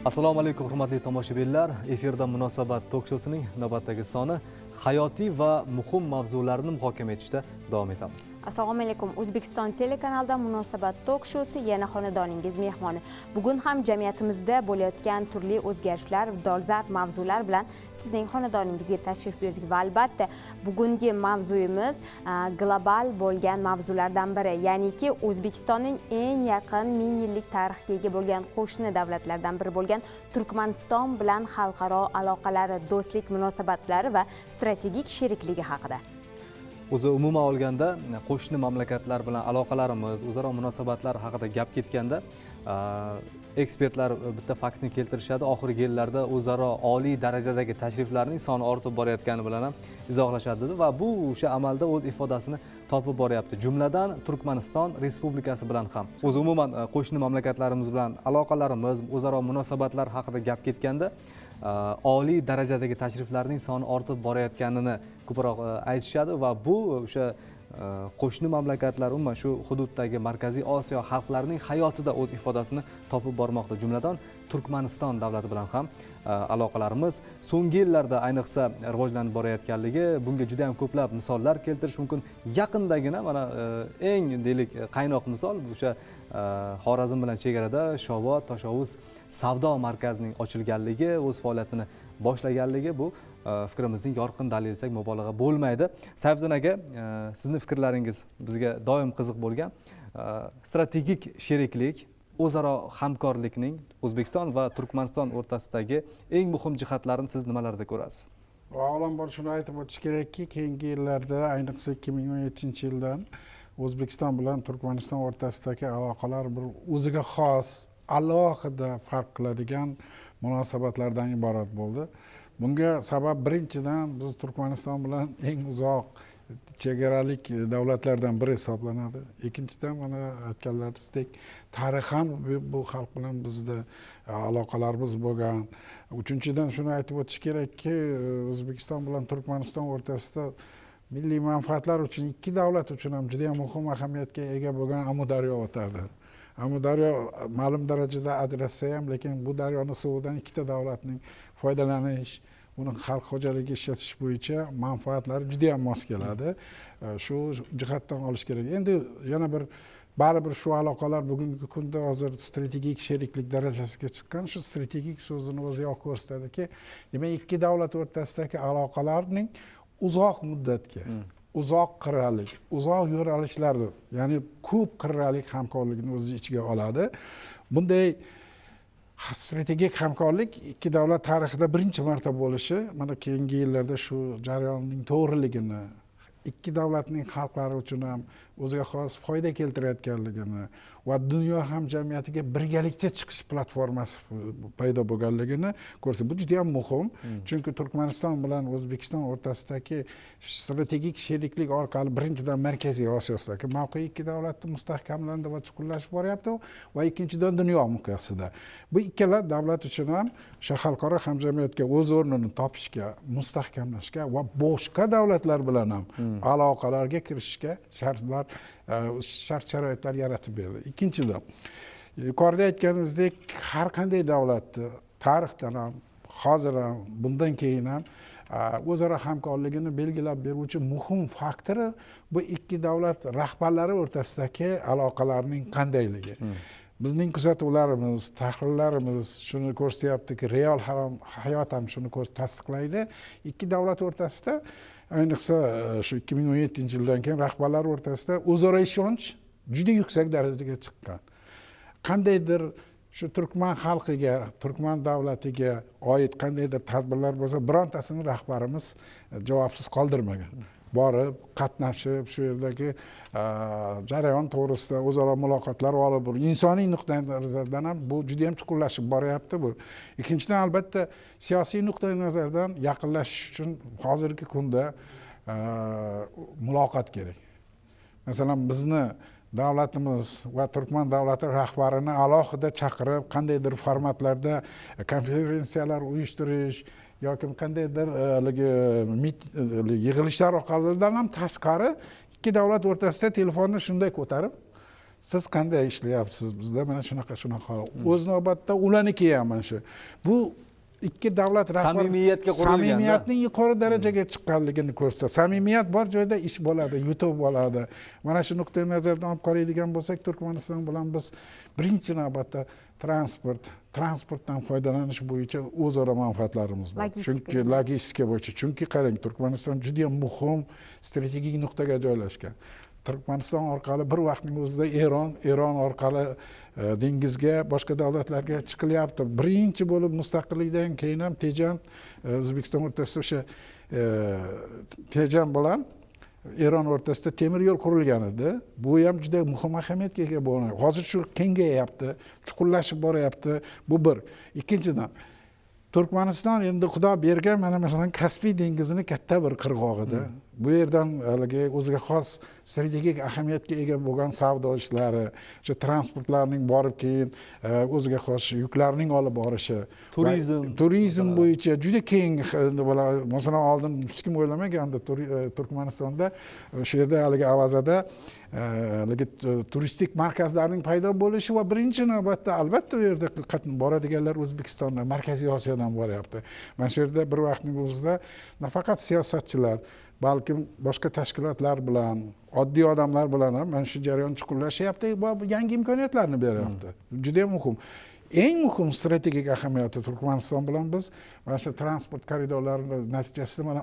Assalomu alaykum hurmatli tomoshabinlar. Efirda Munosabat tok-shousining navbatdagi soni hayotiy va muhim mavzularni muhokama etishda davom etamiz. Assalomu alaykum. O'zbekiston telekanalida Munosabat tok-shousi yana xonadoningiz mehmoni. Bugun ham jamiyatimizda bo'layotgan turli o'zgarishlar, dolzarb mavzular bilan sizning xonadoningizga tashrif buyurdik va albatta bugungi mavzuyimiz global bo'lgan mavzulardan biri, ya'niki O'zbekistonning eng yaqin 1000 yillik tarixga ega bo'lgan qo'shni davlatlardan biri bo'lgan Turkmaniston bilan xalqaro aloqalari, do'stlik munosabatlari va strategik sherikligi haqida. O'zi umuman olganda qo'shni mamlakatlar bilan aloqalarimiz, o'zaro munosabatlar haqida gap ketganda ekspertlar bitta faktni keltirishadi. Oxirgi yillarda o'zaro oliy darajadagi tashriflarning soni ortib borayotgani bilan ham izohlashadi va bu o'sha amalda o'z ifodasini topib boryapti. Jumladan Turkmaniston Respublikasi bilan ham. O'zi umuman qo'shni mamlakatlarimiz bilan aloqalarimiz, o'zaro munosabatlar haqida gap ketganda oliy darajadagi tashriflarning soni ortib borayotganini ko'proq aytishadi va bu o'sha qo'shni mamlakatlar umuman shu hududdagi Markaziy Osiyo xalqlarining hayotida o'z ifodasini topib bormoqda. Jumladan Turkmaniston davlati bilan ham aloqalarimiz so'nggi yillarda ayniqsa rivojlanib borayotganligi, bunga juda ham ko'plab misollar keltirish mumkin. Yaqindagina mana eng deylik qaynoq misol o'sha Xorazm bilan chegarada Shovot Toshovuz savdo markazining ochilganligi, o'z faoliyatini boshlaganligi bu fikrimizning yorqin dalili desak mubolag'a bo'lmaydi. Sayfiddin aka, sizning fikrlaringiz bizga doim qiziq bo'lgan. Strategik sheriklik, o'zaro hamkorlikning O'zbekiston va Turkmaniston o'rtasidagi eng muhim jihatlarini siz nimalarda ko'rasiz? Avvalambor shuni aytib o'tish kerakki, keyingi yillarda, ayniqsa 2017-yildan O'zbekiston bilan Turkmaniston o'rtasidagi aloqalar bir o'ziga xos, alohida farq qiladigan munosabatlardan iborat bo'ldi. Bunga sabab birinchidan biz Turkmaniston bilan eng uzoq chegaralik davlatlardan biri hisoblanadi. Ikkinchidan mana aytganlaringizdek tarixan bu xalq bilan bizda aloqalarimiz bo'lgan. Uchinchidan shuni aytib o'tish kerakki, O'zbekiston bilan Turkmaniston o'rtasida milliy manfaatlar uchun ikki davlat uchun ham juda ham muhim ahamiyatga ega bo'lgan Amudaryo o'tadi. Amudaryo ma'lum darajada ajratsa ham, lekin bu daryoning suvidan ikkita davlatning foydalanish, uni xalq xo'jaligi ishlatish bo'yicha manfaatlari juda ham mos keladi. Shu jihatdan olish kerak. Endi yana bir baribir shu aloqalar bugungi kunda hozir strategik sheriklik darajasiga chiqqan. Shu strategik so'zini o'zi yo'q ko'rsatadiki, demak ikki davlat o'rtasidagi aloqalarning uzoq muddatga uzoq qirralik, uzoq yo'nalishlarni, ya'ni ko'p qirralik hamkorlikni o'z ichiga oladi. Bunday strategik hamkorlik ikki davlat tarixida birinchi marta bo'lishi, mana keyingi yillarda shu jarayonning to'g'riligini, ikki davlatning xalqlari uchun ham o'ziga xos foyda keltirayotganligini va dunyo hamjamiyatiga birgalikda chiqish platformasi paydo bo'lganligini ko'rsatadi. Bu juda ham muhim, chunki Turkmaniston bilan O'zbekiston o'rtasidagi strategik sheriklik orqali birinchidan Markaziy Osiyodagi mavqe ikki davlatda mustahkamlandi va chuqurlashib boryapti va ikkinchidan dunyo miqyosida. Bu ikkala davlat uchun ham o'sha xalqaro hamjamiyatga o'z o'rnini topishga, mustahkamlashga va boshqa davlatlar bilan ham aloqalarga kirishga shart-sharoitlar yaratib berdi. Ikkinchidan, yuqorida aytganingizdek, har qanday davlatni tarixdan ham, hozir ham, bundan keyin ham o'zaro hamkorligini belgilab beruvchi muhim faktori bu ikki davlat rahbarlari o'rtasidagi aloqalarning qandayligi. Bizning kuzatuvlarimiz, tahlillarimiz shuni ko'rsatyaptiki, real hayot ham shuni tasdiqlaydi. Ikki davlat o'rtasida, ayniqsa shu 2017-yildan keyin rahbarlar o'rtasida o'zaro ishonch juda yuksak darajaga chiqqan. Qandaydir shu turkman xalqiga, turkman davlatiga oid qandaydir tadbirlar bo'lsa, birontasini rahbarimiz javobsiz qoldirmagan. Borib, qatnashib, shu yerdagi jarayon to'g'risida o'zaro muloqotlar olib, insoniy nuqtai nazardan ham bu juda ham chuqurlashib boryapti bu. Ikkinchidan, albatta, siyosiy nuqtai nazardan yaqinlashish uchun hozirgi kunda muloqot kerak. Masalan, bizni davlatimiz va Turkman davlati rahbarini alohida chaqirib, qandaydir formatlarda konferensiyalar uyushtirish yoki qandaydir yig'ilishlar orqalidan ham tashqari ikki davlat o'rtasida telefonni shunday ko'tarib siz qanday ishlayapsiz, bizda mana shunaqa o'z navbatida ularniki ham mana shu bu ikki davlat rahbari Samimiyatga qurilganda. samimiyatning yuqori darajaga chiqqanligini ko'rsatadi. Samimiyat bor joyda ish bo'ladi, yutib bo'ladi. Mana shu nuqtai nazardan olib qaraydigan bo'lsak, Turkmaniston bilan biz birinchi navbatda transportdan foydalanish bo'yicha o'zaro manfaatlarimiz bor. Chunki logistika bo'yicha. Chunki qarang, Turkmaniston juda muhim strategik nuqtaga joylashgan. Turkmaniston orqali bir vaqtning o'zida Eron orqali dengizga, boshqa davlatlarga chiqilyapti. Birinchi bo'lib mustaqillikdan keyin ham Tejan O'zbekiston o'rtasida o'sha Tejan bilan Eron o'rtasida temir yo'l qurilgan edi. Bu ham juda muhim ahamiyatga ega bo'lgan. Hozir shu kengayapti, chuqurlashib boryapti. Bu bir. Ikkinchidan Turkmaniston endi Xudo bergan mana masalan Kaspiy dengizini katta bir qirg'og'ida. Bu yerdan haligi o'ziga xos strategik ahamiyatga ega bo'lgan savdo ishlari, o'sha transportlarning borib keyin o'ziga xos yuklarning olib borishi, turizm bo'yicha juda keng, masalan oldin hech kim o'ylamagandi Turkmanistonda o'sha yerda haligi Avazada haligi turistik markazlarning paydo bo'lishi va birinchi navbatda albatta u yerda boradiganlar O'zbekistondan, Markaziy Osiyodan boryapti. Mana shu yerda bir vaqtning o'zida nafaqat siyosatchilar, balkim boshqa tashkilotlar bilan, oddiy odamlar bilan ham mana shu jarayon chuqurlashyapti va yangi imkoniyatlarni beryapti. Juda muhim. Eng muhim strategik ahamiyati Turkmaniston bilan biz mana shu transport koridorlari natijasida mana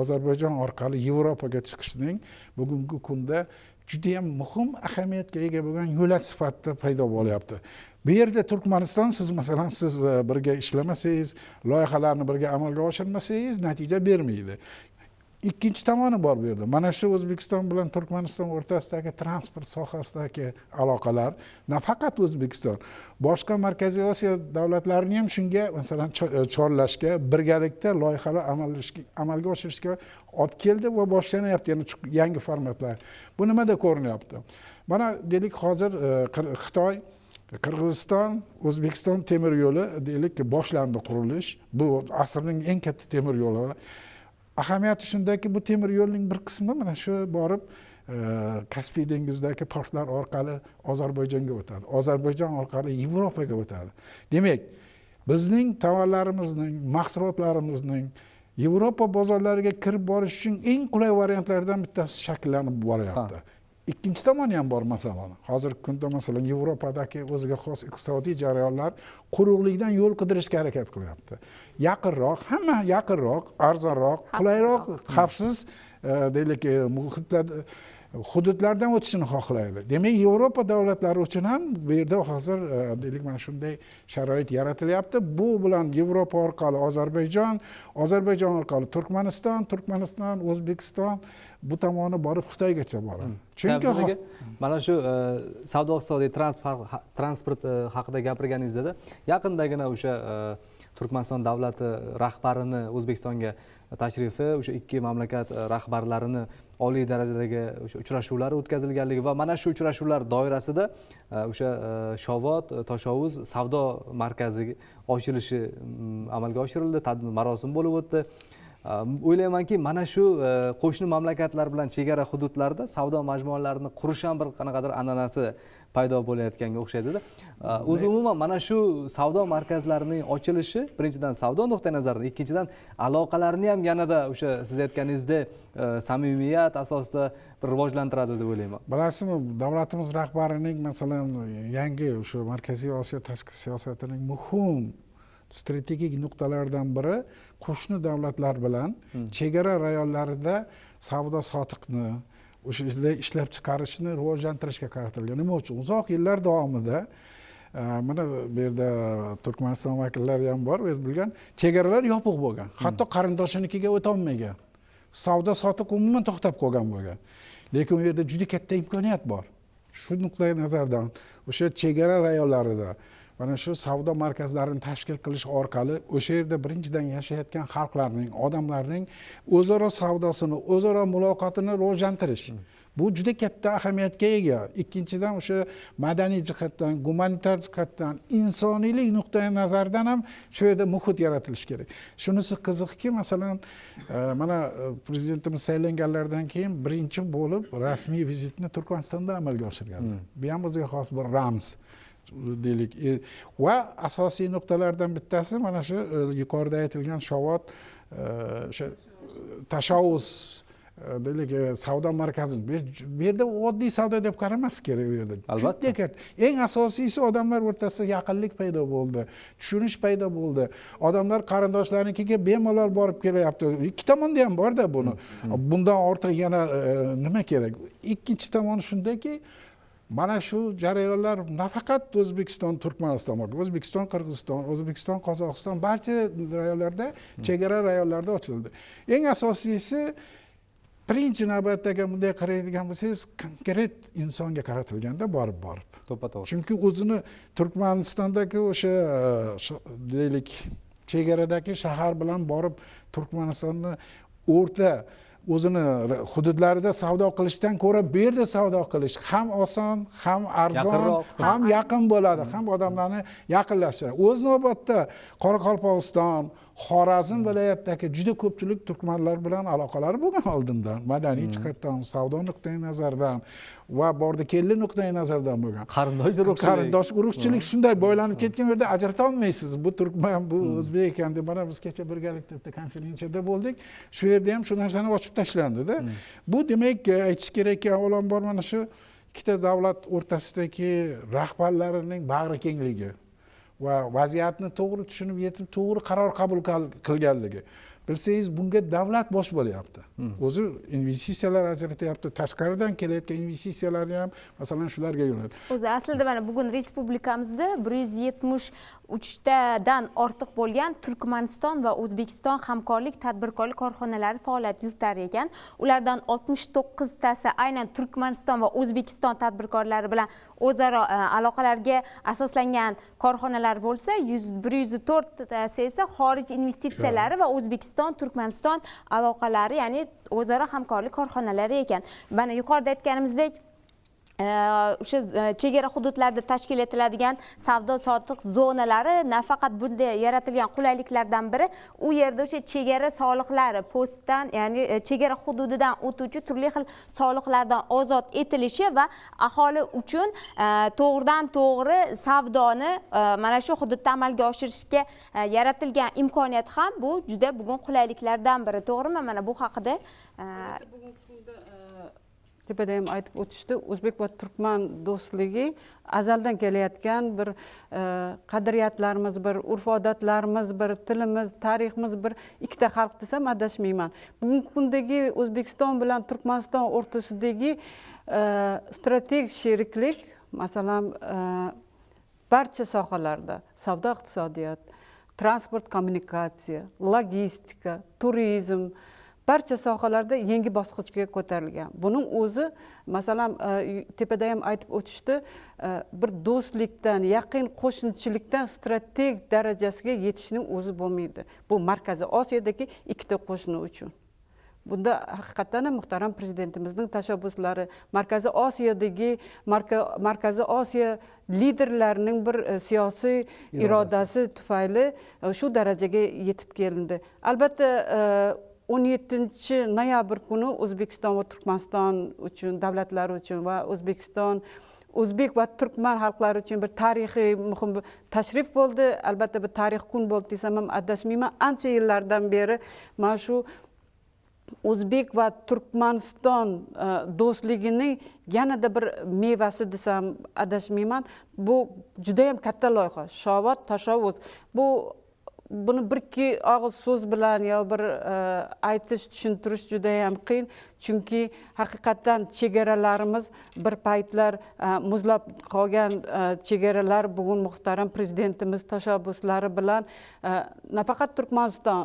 Ozarbayjon orqali Yevropaga chiqishning bugungi kunda juda ham muhim ahamiyatga ega bo'lgan yo'lak sifatida paydo bo'lyapti. Bu yerda Turkmaniston siz birga ishlamasangiz, loyihalarni birga amalga oshirmasangiz natija bermaydi. Ikkinchi tomoni bor bu yerda. Mana shu O'zbekiston bilan Turkmaniston o'rtasidagi transport sohasidagi aloqalar nafaqat O'zbekiston, boshqa Markaziy Osiyo davlatlarini ham shunga masalan chorlashga, birgalikda loyihalar amalga oshirishga olib keldi va boshlanyapti, ya'ni yangi formatlar. Bu nimada ko'rinyapti? Mana deylik hozir Xitoy, Qirg'iziston, O'zbekiston temir yo'li deylik boshlandi qurilish. Bu asrning eng katta temir yo'li. Ahamiyati shundaki, bu temir yo'lning bir qismi mana shu borib Kaspiy dengizidagi portlar orqali Ozarbayjonga o'tadi. Ozarbayjon orqali Yevropaga o'tadi. Demak, bizning tovarlarimizning, mahsulotlarimizning Yevropa bozorlariga kirib borish uchun eng qulay variantlardan bittasi shakllanib boryapti. Ikkinchi tomoni ham bor masalan. Hozirgi kunda masalan Yevropadagi o'ziga xos iqtisodiy jarayonlar quruqlikdan yo'l qidirishga harakat qilyapti. Yaqinroq, hamma yaqinroq, arzonroq, qulayroq, xavfsiz deylik hududlardan o'tishini xohlaydi. Demak, Yevropa davlatlari uchun ham bu yerda hozir deylik mana shunday sharoit yaratilyapti. Bu bilan Yevropa orqali Ozarbayjon orqali Turkmaniston, O'zbekiston bu tomoni borib Xitoygacha boradi. Chunki mana shu savdo-iqtisodiy transport haqida gapirganingizda yaqindagina o'sha Turkmaniston davlati rahbarini O'zbekistonga tashrifi, o'sha ikki mamlakat rahbarlarini oliy darajadagi o'sha uchrashuvlar o'tkazilganligi va mana shu uchrashuvlar doirasida o'sha Shovot Toshovuz savdo markazi ochilishi amalga oshirildi, marosim bo'lib o'tdi. O'ylaymanki, mana shu qo'shni mamlakatlar bilan chegara hududlarda savdo majmualarini qurish ham bir qanaqadir an'anasi paydo bo'layotganga o'xshaydi-da. O'zi umuman mana shu savdo markazlarining ochilishi birinchidan savdo nuqtai nazaridan, ikkinchidan aloqalarni ham yanada o'sha siz aytganingizdek samimiyat asosida bir rivojlantiradi deb o'ylayman. Bilasizmi, davlatimiz rahbarining masalan yangi o'sha Markaziy Osiyo tashqi siyosatining muhim strategik nuqtalaridan biri qo'shni davlatlar bilan chegara rayonlarida savdo sotiqni, o'sha ishlab chiqarishni rivojlantirishga qaratilgan. Nima uchun? Uzoq yillar davomida mana bu yerda Turkmaniston vakillari ham bor, o'z bilgan, chegaralar yopiq bo'lgan. Hatto qarindoshinikiga o'ta olmagan. Savdo sotiq umuman to'xtab qolgan bo'lgan. Lekin u yerda juda katta imkoniyat bor. Shu nuqtai nazardan o'sha chegara rayonlarida mana shu savdo markazlarini tashkil qilish orqali o'sha yerda birinchidan yashayotgan xalqlarning, odamlarning o'zaro savdosini, o'zaro muloqotini rivojlantirish. Bu juda katta ahamiyatga ega. Ikkinchidan o'sha madaniy jihatdan, gumanitar jihatdan, insoniylik nuqtai nazaridan ham shu yerda muhit yaratilishi kerak. Shunisi qiziqki, masalan, mana prezidentimiz saylanganlaridan keyin birinchi bo'lib rasmiy vizitni Turkmanistonda amalga oshirgan. Bu ham o'ziga xos bir ramz deylik. Va asosiy nuqtalardan bittasi mana shu yuqorida aytilgan Shovot o'sha tashavvus deylik savdo markazi. Bu yerda oddiy savdo deb qaramas kerak bu yerda. Albatta. Eng asosiysi odamlar o'rtasida yaqinlik paydo bo'ldi, tushunish paydo bo'ldi. Odamlar qarindoshlarinikiga bemalol borib kelyapti. Ikki tomonda ham bor-da buni. Bundan ortiq yana nima kerak? Ikkinchi tomoni shundaki, mana shu jarayonlar nafaqat O'zbekiston, Turkmaniston, O'zbekiston, Qirg'iziston, O'zbekiston, Qozog'iston barcha rayonlarda, chegara rayonlarda ochildi. Eng asosiysi birinchi navbatda agar bunday qaraydigan bo'lsangiz, konkret insonga qaratilganda borib. To'ppa-to'g'ri. Chunki o'zini Turkmanistondagi o'sha deylik chegaradagi shahar bilan borib Turkmanistonni o'rta o'zini hududlarida savdo qilishdan ko'ra bu yerda savdo qilish ham oson, ham arzon, ham yaqin bo'ladi, ham odamlarni yaqinlashtiradi. O'z navbatda Qoraqalpog'iston, Xorazm viloyatidagi juda ko'pchilik turkmanlar bilan aloqalari bo'lgan oldindan, madaniy jihatdan, savdo nuqtai nazaridan va bordi kelli nuqtai nazaridan bo'lgan. Qarindosh urug'chilik shunday boylanib ketgan yerda ajrata olmaysiz. Bu turkman, bu o'zbek ekan deb mana biz kecha birgalikda bitta konferensiyada bo'ldik. Shu yerda ham shu narsani ochib tashlandida. Bu demak aytish kerakki, avvalambor mana shu ikkita davlat o'rtasidagi rahbarlarining bag'ri kengligi va vaziyatni to'g'ri tushunib yetib to'g'ri qaror qabul qilganligi. Bilsangiz, bunga davlat bosh bo'lyapti. O'zi investitsiyalar ajratyapti, tashqaridan kelayotgan investitsiyalarni ham masalan shularga yo'naladi. O'zi aslida mana bugun respublikamizda 173 tadan ortiq bo'lgan Turkmaniston va O'zbekiston hamkorlik tadbirkorlik korxonalari faoliyat yuritar ekan. Ulardan 69 tasi aynan Turkmaniston va O'zbekiston tadbirkorlari bilan o'zaro aloqalarga asoslangan korxonalar bo'lsa, 104 tasi esa xorij investitsiyalari va O'zbekiston Turkmaniston aloqalari, ya'ni o'zaro hamkorlik korxonalari ekan. Mana yuqorida aytganimizdek, o'sha chegara hududlarda tashkil etiladigan savdo sotiq zonalari nafaqat bunda yaratilgan qulayliklardan biri, u yerda o'sha chegara soliqlari postdan, ya'ni chegara hududidan o'tuvchi turli xil soliqlardan ozod etilishi va aholi uchun to'g'ridan to'g'ri savdoni mana shu hududda amalga oshirishga yaratilgan imkoniyat ham bu juda bugun qulayliklardan biri. To'g'rimi? Mana bu haqida tepada ham aytib o'tishdi. O'zbek va turkman do'stligi azaldan kelayotgan bir qadriyatlarimiz, bir urf-odatlarimiz, bir tilimiz, tariximiz, bir ikkita xalq desam adashmayman. Bugungi kundagi O'zbekiston bilan Turkmaniston o'rtasidagi strategik sheriklik, masalan, barcha sohalarda, savdo, iqtisodiyot, transport, kommunikatsiya, logistika, turizm, barcha sohalarda yangi bosqichga ko'tarilgan. Buning o'zi, masalan, tepada ham aytib o'tishdi, bir do'stlikdan, yaqin qo'shnichilikdan strategik darajasiga yetishning o'zi bo'lmaydi. Bu Markaziy Osiyodagi ikkita qo'shni uchun. Bunda haqiqatan ham muhtaram prezidentimizning tashabbuslari, Markaziy Osiyodagi Markaziy Osiyo liderlarining bir siyosiy irodasi tufayli shu darajaga yetib kelindi. Albatta 17 noyabr kuni O'zbekiston va Turkmaniston uchun, davlatlari uchun va O'zbek va turkman xalqlari uchun bir tarixiy muhim tashrif bo'ldi. Albatta bir tarix kun bo'ldi desam ham adashmayman. Ancha yillardan beri mana shu O'zbek va Turkmaniston do'stligining yanada bir mevasi desam adashmayman. Bu juda ham katta loyiha. Shovot tashavvus. Buni bir-ikki og'iz so'z bilan yo bir aytish, tushuntirish juda ham qiyin. Chunki haqiqatan chegaralarimiz bir paytlar muzlab qolgan chegaralar bugun muhtaram prezidentimiz tashabbuslari bilan nafaqat Turkmaniston,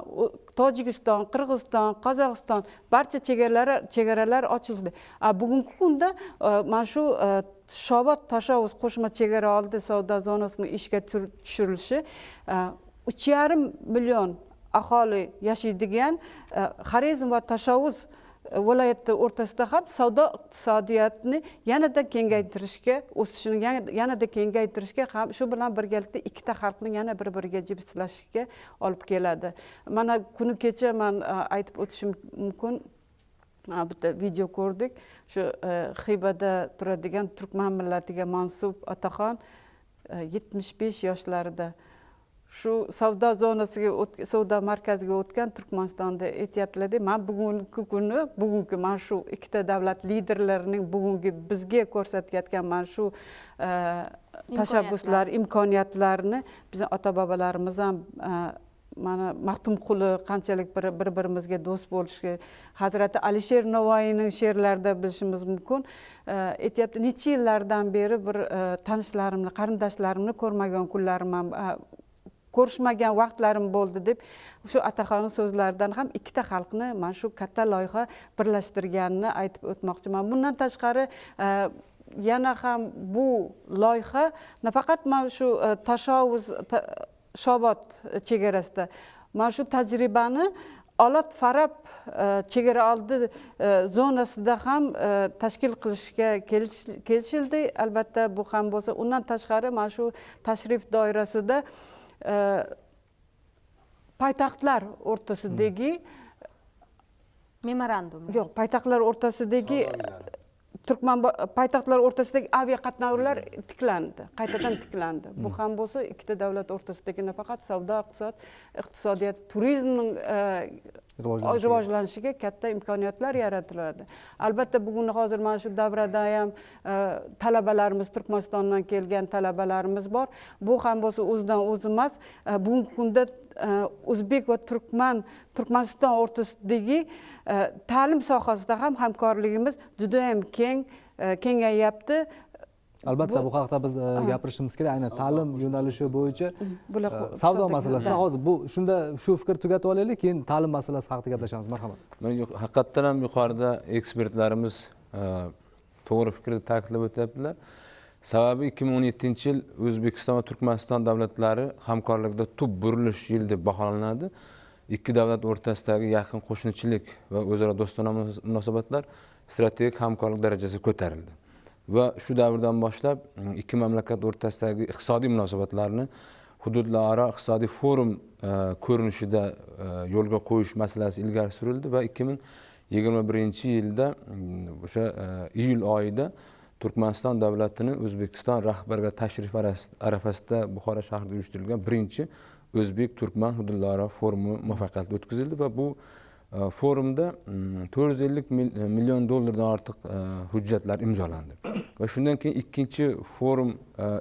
Tojikiston, Qirg'iziston, Qozog'iston barcha chegaralar ochildi. Bugungi kunda mana shu Shovot tashavvus qo'shma chegara oldi savdo zonasining ishga tushirilishi 3,5 million aholi yashaydigan Xorazm va tashavvus viloyatlar o'rtasida ham savdo iqtisodiyotini yanada kengaytirishga, o'sishini yanada kengaytirishga ham shu bilan birgalikda ikkita xalqning yana bir-biriga jipslashishiga olib keladi. Mana kuni kecha men aytib o'tishim mumkin. Bitta video ko'rdik. Shu Xivada turadigan turkman millatiga mansub otaxon 75 yoshlarida shu savdo zonasiga savdo markaziga o'tgan Turkmanistonda aytyaptilar-da, men bugungi mana shu ikkita davlat liderlarining bugungi bizga ko'rsatayotgan mana shu tashabbuslar, imkoniyatlarni bizning ota-bobolarimiz ham mana Maxtumquli qanchalik bir-birimizga do'st bo'lishga Hazrati Alisher Navoiyning she'rlarida bilishimiz mumkin. Aytyapti, necha yillardan beri bir tanishlarimni, qarindoshlarimni ko'rmagan kunlarim ham ko'rishmagan vaqtlarim bo'ldi deb shu otaxonning so'zlaridan ham ikkita xalqni mana shu katta loyiha birlashtirganini aytib o'tmoqchiman. Bundan tashqari yana ham bu loyiha nafaqat mana shu Tashovuz Shobod chegarasida mana shu tajribani Olot Farab chegara oldi zonasida ham tashkil qilishga kelishildi. Albatta bu ham bo'lsa, undan tashqari mana shu tashrif doirasida poytaxtlar o'rtasidagi memorandum. Yo'q, poytaxtlar o'rtasidagi Turkman poytaxtlar o'rtasidagi aviaqatnovlar tiklandi, qaytadan tiklandi. Bu ham bo'lsa, ikkita davlat o'rtasidagi nafaqat savdo, iqtisodiyot, turizmning rivojlanishiga katta imkoniyatlar yaratiladi. Albatta bugun hozir mana shu davrada ham talabalarimiz, Turkmanistondan kelgan talabalarimiz bor. Bu ham bo'lsa o'zidan o'zi emas, bugungi kunda o'zbek va Turkmaniston o'rtasidagi ta'lim sohasida ham hamkorligimiz juda ham kengayapti. Albatta bu haqda biz gapirishimiz kerak. Aynan ta'lim yo'nalishi bo'yicha savdo masalasi. Hozir bu shu fikr tugatib olaylik, keyin ta'lim masalasi haqida gaplashamiz. Marhamat. Haqiqatdan ham yuqorida ekspertlarimiz to'g'ri fikrni ta'kidlab o'tyaptilar. Sababi 2017-yil O'zbekiston va Turkmaniston davlatlari hamkorlikda tub burilish yili deb baholanadi. Ikki davlat o'rtasidagi yaqin qo'shnichilik va o'zaro do'stona munosabatlar strategik hamkorlik darajasiga ko'tarildi. Va shu davrdan boshlab ikki mamlakat o'rtasidagi iqtisodiy munosabatlarni hududlararo iqtisodiy forum ko'rinishida yo'lga qo'yish masalasi ilgari surildi va 2021-yilda o'sha iyul oyida Turkmaniston davlatini O'zbekiston rahbariga tashrif arafasida Buxoro shahrida uyushtirilgan birinchi O'zbek-Turkman hududlararo forumi muvaffaqiyatli o'tkazildi va bu forumda 450 million dollardan ortiq hujjatlar imzolandi. Va shundan keyin ikkinchi forum,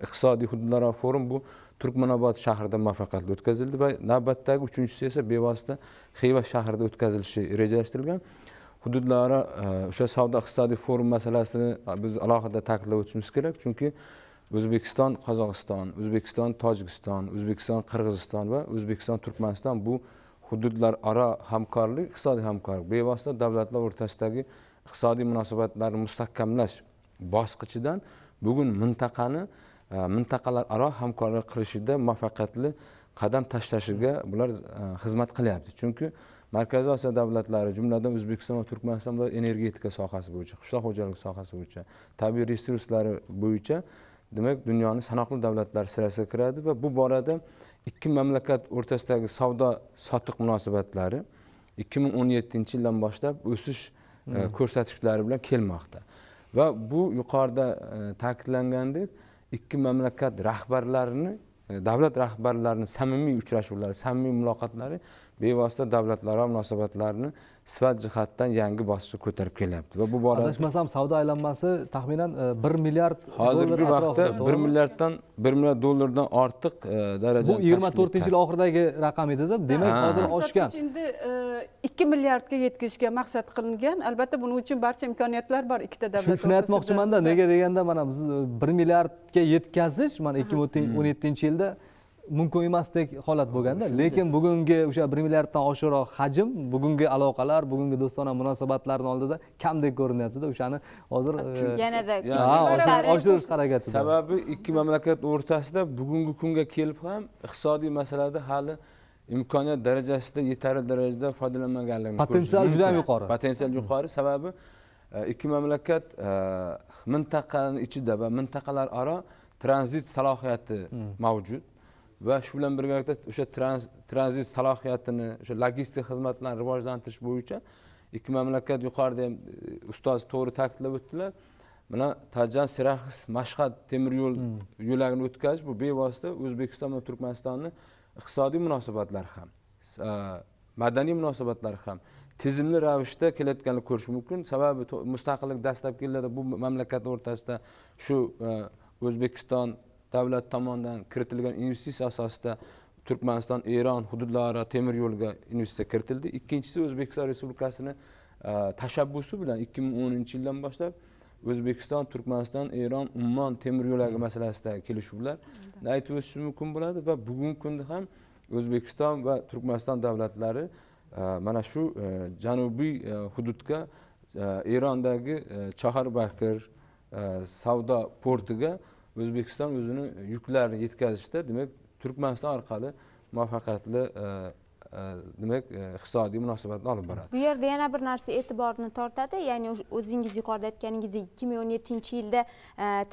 iqtisodiy hududlararo forum bu Turkmanobod shahrida muvaffaqiyatli o'tkazildi va navbatdagi uchinchisi esa bevosita Xiva shahrida o'tkazilishi rejalashtirilgan. Hududlararo o'sha savdo iqtisodiy forum masalasini biz alohida ta'kidlab o'tishimiz kerak, chunki O'zbekiston, Qozog'iston, O'zbekiston, Tojikiston, O'zbekiston, Qirg'iziston va O'zbekiston, Turkmaniston bu hududlararo hamkorlik, iqtisodiy hamkorlik, bevosita davlatlar o'rtasidagi iqtisodiy munosabatlarni mustahkamlash bosqichidan bugun mintaqalararo hamkorlik qilishida muvaffaqiyatli qadam tashlashiga bular xizmat qilyapti. Chunki Markaziy Osiyo davlatlari, jumladan O'zbekiston va Turkmaniston energetika sohasi bo'yicha, qishloq xo'jaligi sohasi bo'yicha, tabiiy resurslari bo'yicha demak dunyoning sanoqli davlatlari sirasiga kiradi va bu borada ikki mamlakat o'rtasidagi savdo sotiq munosabatlari 2017-yildan boshlab o'sish ko'rsatkichlari bilan kelmoqda. Va bu yuqorida ta'kidlangandek ikki mamlakat rahbarlarini, davlat rahbarlarining samimiy uchrashuvlari, samimiy muloqotlari bevosita davlatlararo munosabatlarni sifat jihatdan yangi bosqichga ko'tarib kelyapti. Va bu borada adashmasam savdo aylanmasi taxminan 1 milliard hozirgi vaqtda 1 milliard dollardan ortiq darajada. Bu 24-yil oxiridagi raqam edi-da. Demak, hozir oshgan. Endi 2 milliardga yetkazishga maqsad qilingan. Albatta buning uchun barcha imkoniyatlar bor ikkita davlat o'rtasida. Shuni aytmoqchiman-da, nega deganda mana biz 1 milliardga yetkazish mana 2017-yilda mumkin emasdek holat bo'lganda, lekin bugungi o'sha 1 milliarddan oshiqroq hajm, bugungi aloqalar, bugungi do'stona munosabatlarning oldida kamdek ko'rinyapti-da. O'shani hozir yanada oshirish harakatida. Sababi ikki mamlakat o'rtasida bugungi kunga kelib ham iqtisodiy masalada hali imkoniyat darajasida yetarli darajada foydalanmaganligini Potensial ko'rish juda ham mumkin. yuqori. Potensial yuqori, sababi ikki mamlakat mintaqaning ichida va mintaqalar aro tranzit salohiyati mavjud va shu bilan birgalikda o'sha tranzit salohiyatini, o'sha logistik xizmatlarni rivojlantirish bo'yicha ikki mamlakat yuqorida ham ustoz to'g'ri ta'kidlab o'tdilar. Mana Tajan Siraxis Mashhad temir yo'l yo'lagini o'tkazish bu bevosita O'zbekiston va Turkmanistonning iqtisodiy munosabatlari ham, madaniy munosabatlari ham tizimli ravishda kelayotganini ko'rish mumkin. Sababi mustaqillik dastlabki yillarda bu mamlakatlar o'rtasida shu O'zbekiston davlat tomonidan kiritilgan investitsiya asosida Turkmaniston Eron hududlararo temir yo'lga investitsiya kiritildi. Ikkinchisi O'zbekiston Respublikasining tashabbusi bilan 2010-yildan boshlab O'zbekiston, Turkmaniston, Eron, Ummon temir yo'lagi masalasida kelishuvlar aytib o'tish mumkin bo'ladi va bugungi kunda ham O'zbekiston va Turkmaniston davlatlari mana shu janubiy hududga Erondagi Chaharbakir savdo portiga O'zbekiston o'zini yuklarini yetkazishda, demak, Turkmaniston orqali muvaffaqiyatli demak iqtisodiy munosabatni olib boradi. Bu yerda yana bir narsa e'tiborni tortadi, ya'ni o'zingiz yuqorida aytganingizdek 2017-yilda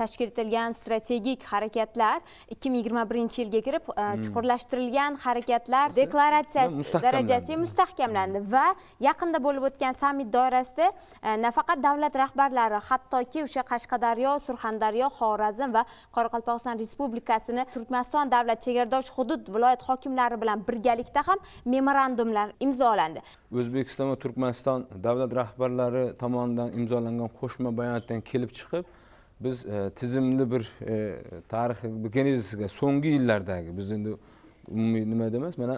tashkil etilgan strategik harakatlar 2021-yilga kirib chuqurlashtirilgan harakatlar deklaratsiyasi darajasiga mustahkamlandi va yaqinda bo'lib o'tgan sammit doirasida nafaqat davlat rahbarlari, hattoki o'sha Qashqadaryo, Surxondaryo, Xorazm va Qoraqalpog'iston Respublikasini Turkmaniston davlat chegaradosh hudud viloyat hokimlari bilan birgalikda ham memorandumlar imzolandi. O'zbekiston va Turkmaniston davlat rahbarlari tomonidan imzolangan qo'shma bayonotdan kelib chiqib, biz tizimli bir tarixiy genezisiga so'nggi yillardagi, biz endi umumiy nima demas, mana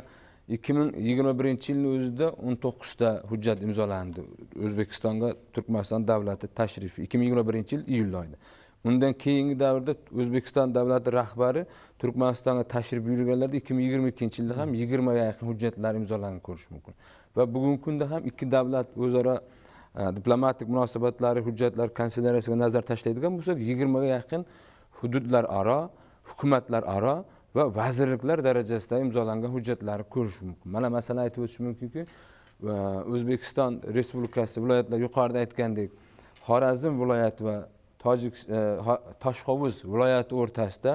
2021-yilning o'zida 19 ta hujjat imzolandi. O'zbekistonga Turkmaniston davlati tashrifi 2021-yil iyul oyida. Undan keyingi davrda O'zbekiston davlati rahbari Turkmanistonga tashrif buyurganlarda 2022-yilda ham 20 ga yaqin hujjatlar imzolanganini ko'rish mumkin. Va bugungi kunda ham ikki davlat o'zaro diplomatik munosabatlari hujjatlar kanselyariyasiga nazar tashlaydigan bo'lsak, 20 ga yaqin hududlar aro, hukumatlar aro va vazirliklar darajasida imzolangan hujjatlarni ko'rish mumkin. Mana masalan aytib o'tish mumkinki, O'zbekiston Respublikasi viloyatlar yuqorida aytgandek Xorazm viloyati va Toshqovuz viloyati o'rtasida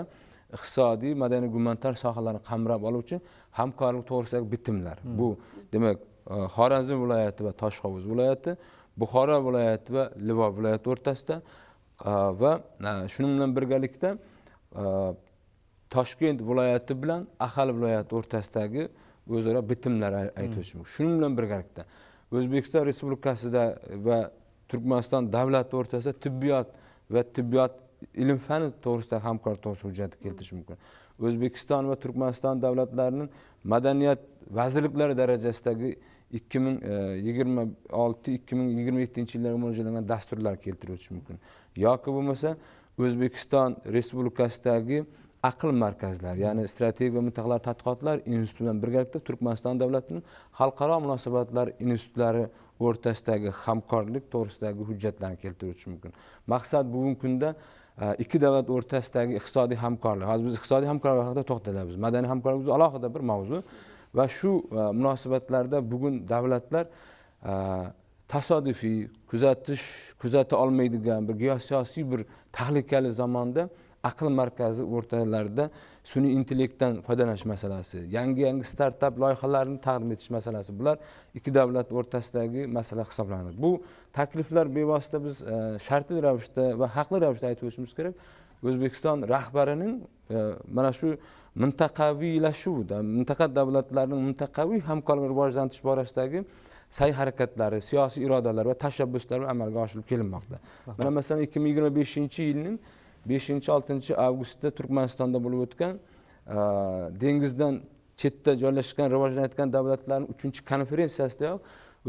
iqtisodiy, madaniy, gumanitar sohalarni qamrab oluvchi hamkorlik to'g'risidagi bitimlar. Bu demak Xorazm viloyati va Toshqovuz viloyati, Buxoro viloyati va Livo viloyati o'rtasida va shuning bilan birgalikda Toshkent viloyati bilan Axal viloyati o'rtasidagi o'zaro bitimlar aytib o'tish mumkin. Shuning bilan birgalikda O'zbekiston Respublikasida va Turkmaniston davlati o'rtasida tibbiyot va tibbiyot ilm fani to'g'risida hamkorlik to'g'risida hujjat keltirish mumkin. O'zbekiston va Turkmaniston davlatlarining madaniyat vazirliklari darajasidagi 2026-2027-yillarga mo'ljallangan dasturlar keltirib o'tish mumkin. Yoki bo'lmasa O'zbekiston Respublikasidagi aql markazlari, ya'ni strategik va mintaqalar tadqiqotlar instituti bilan birgalikda Turkmaniston davlatining xalqaro munosabatlar institutlari o'rtasidagi hamkorlik to'g'risidagi hujjatlarni keltirib o'tish mumkin. Maqsad bugungi kunda ikki davlat o'rtasidagi iqtisodiy hamkorlik. Hozir biz iqtisodiy hamkorlik haqida to'xtalamiz. Madaniy hamkorlik alohida bir mavzu va shu munosabatlarda bugun davlatlar tasodifiy, kuzata olmaydigan bir geosiyosiy bir tahlikali zamonda aql markazi o'rtalarida sun'iy intellektdan foydalanish masalasi, yangi startap loyihalarini taqdim etish masalasi, bular ikki davlat o'rtasidagi masala hisoblanadi. Bu takliflar bevosita biz shartli ravishda va haqli ravishda aytib o'tishimiz kerak. O'zbekiston rahbarining mana shu mintaqaviylashuvda, mintaqa davlatlarning mintaqaviy hamkorlikni rivojlantirish borasidagi sa'y harakatlari, siyosiy irodalar va tashabbuslari amalga oshirib kelinmoqda. Mana masalan 2025-yilning 5-6 avgustda Turkmanistonda bo'lib o'tgan dengizdan chetda joylashgan rivojlanayotgan davlatlarning 3-konferensiyasida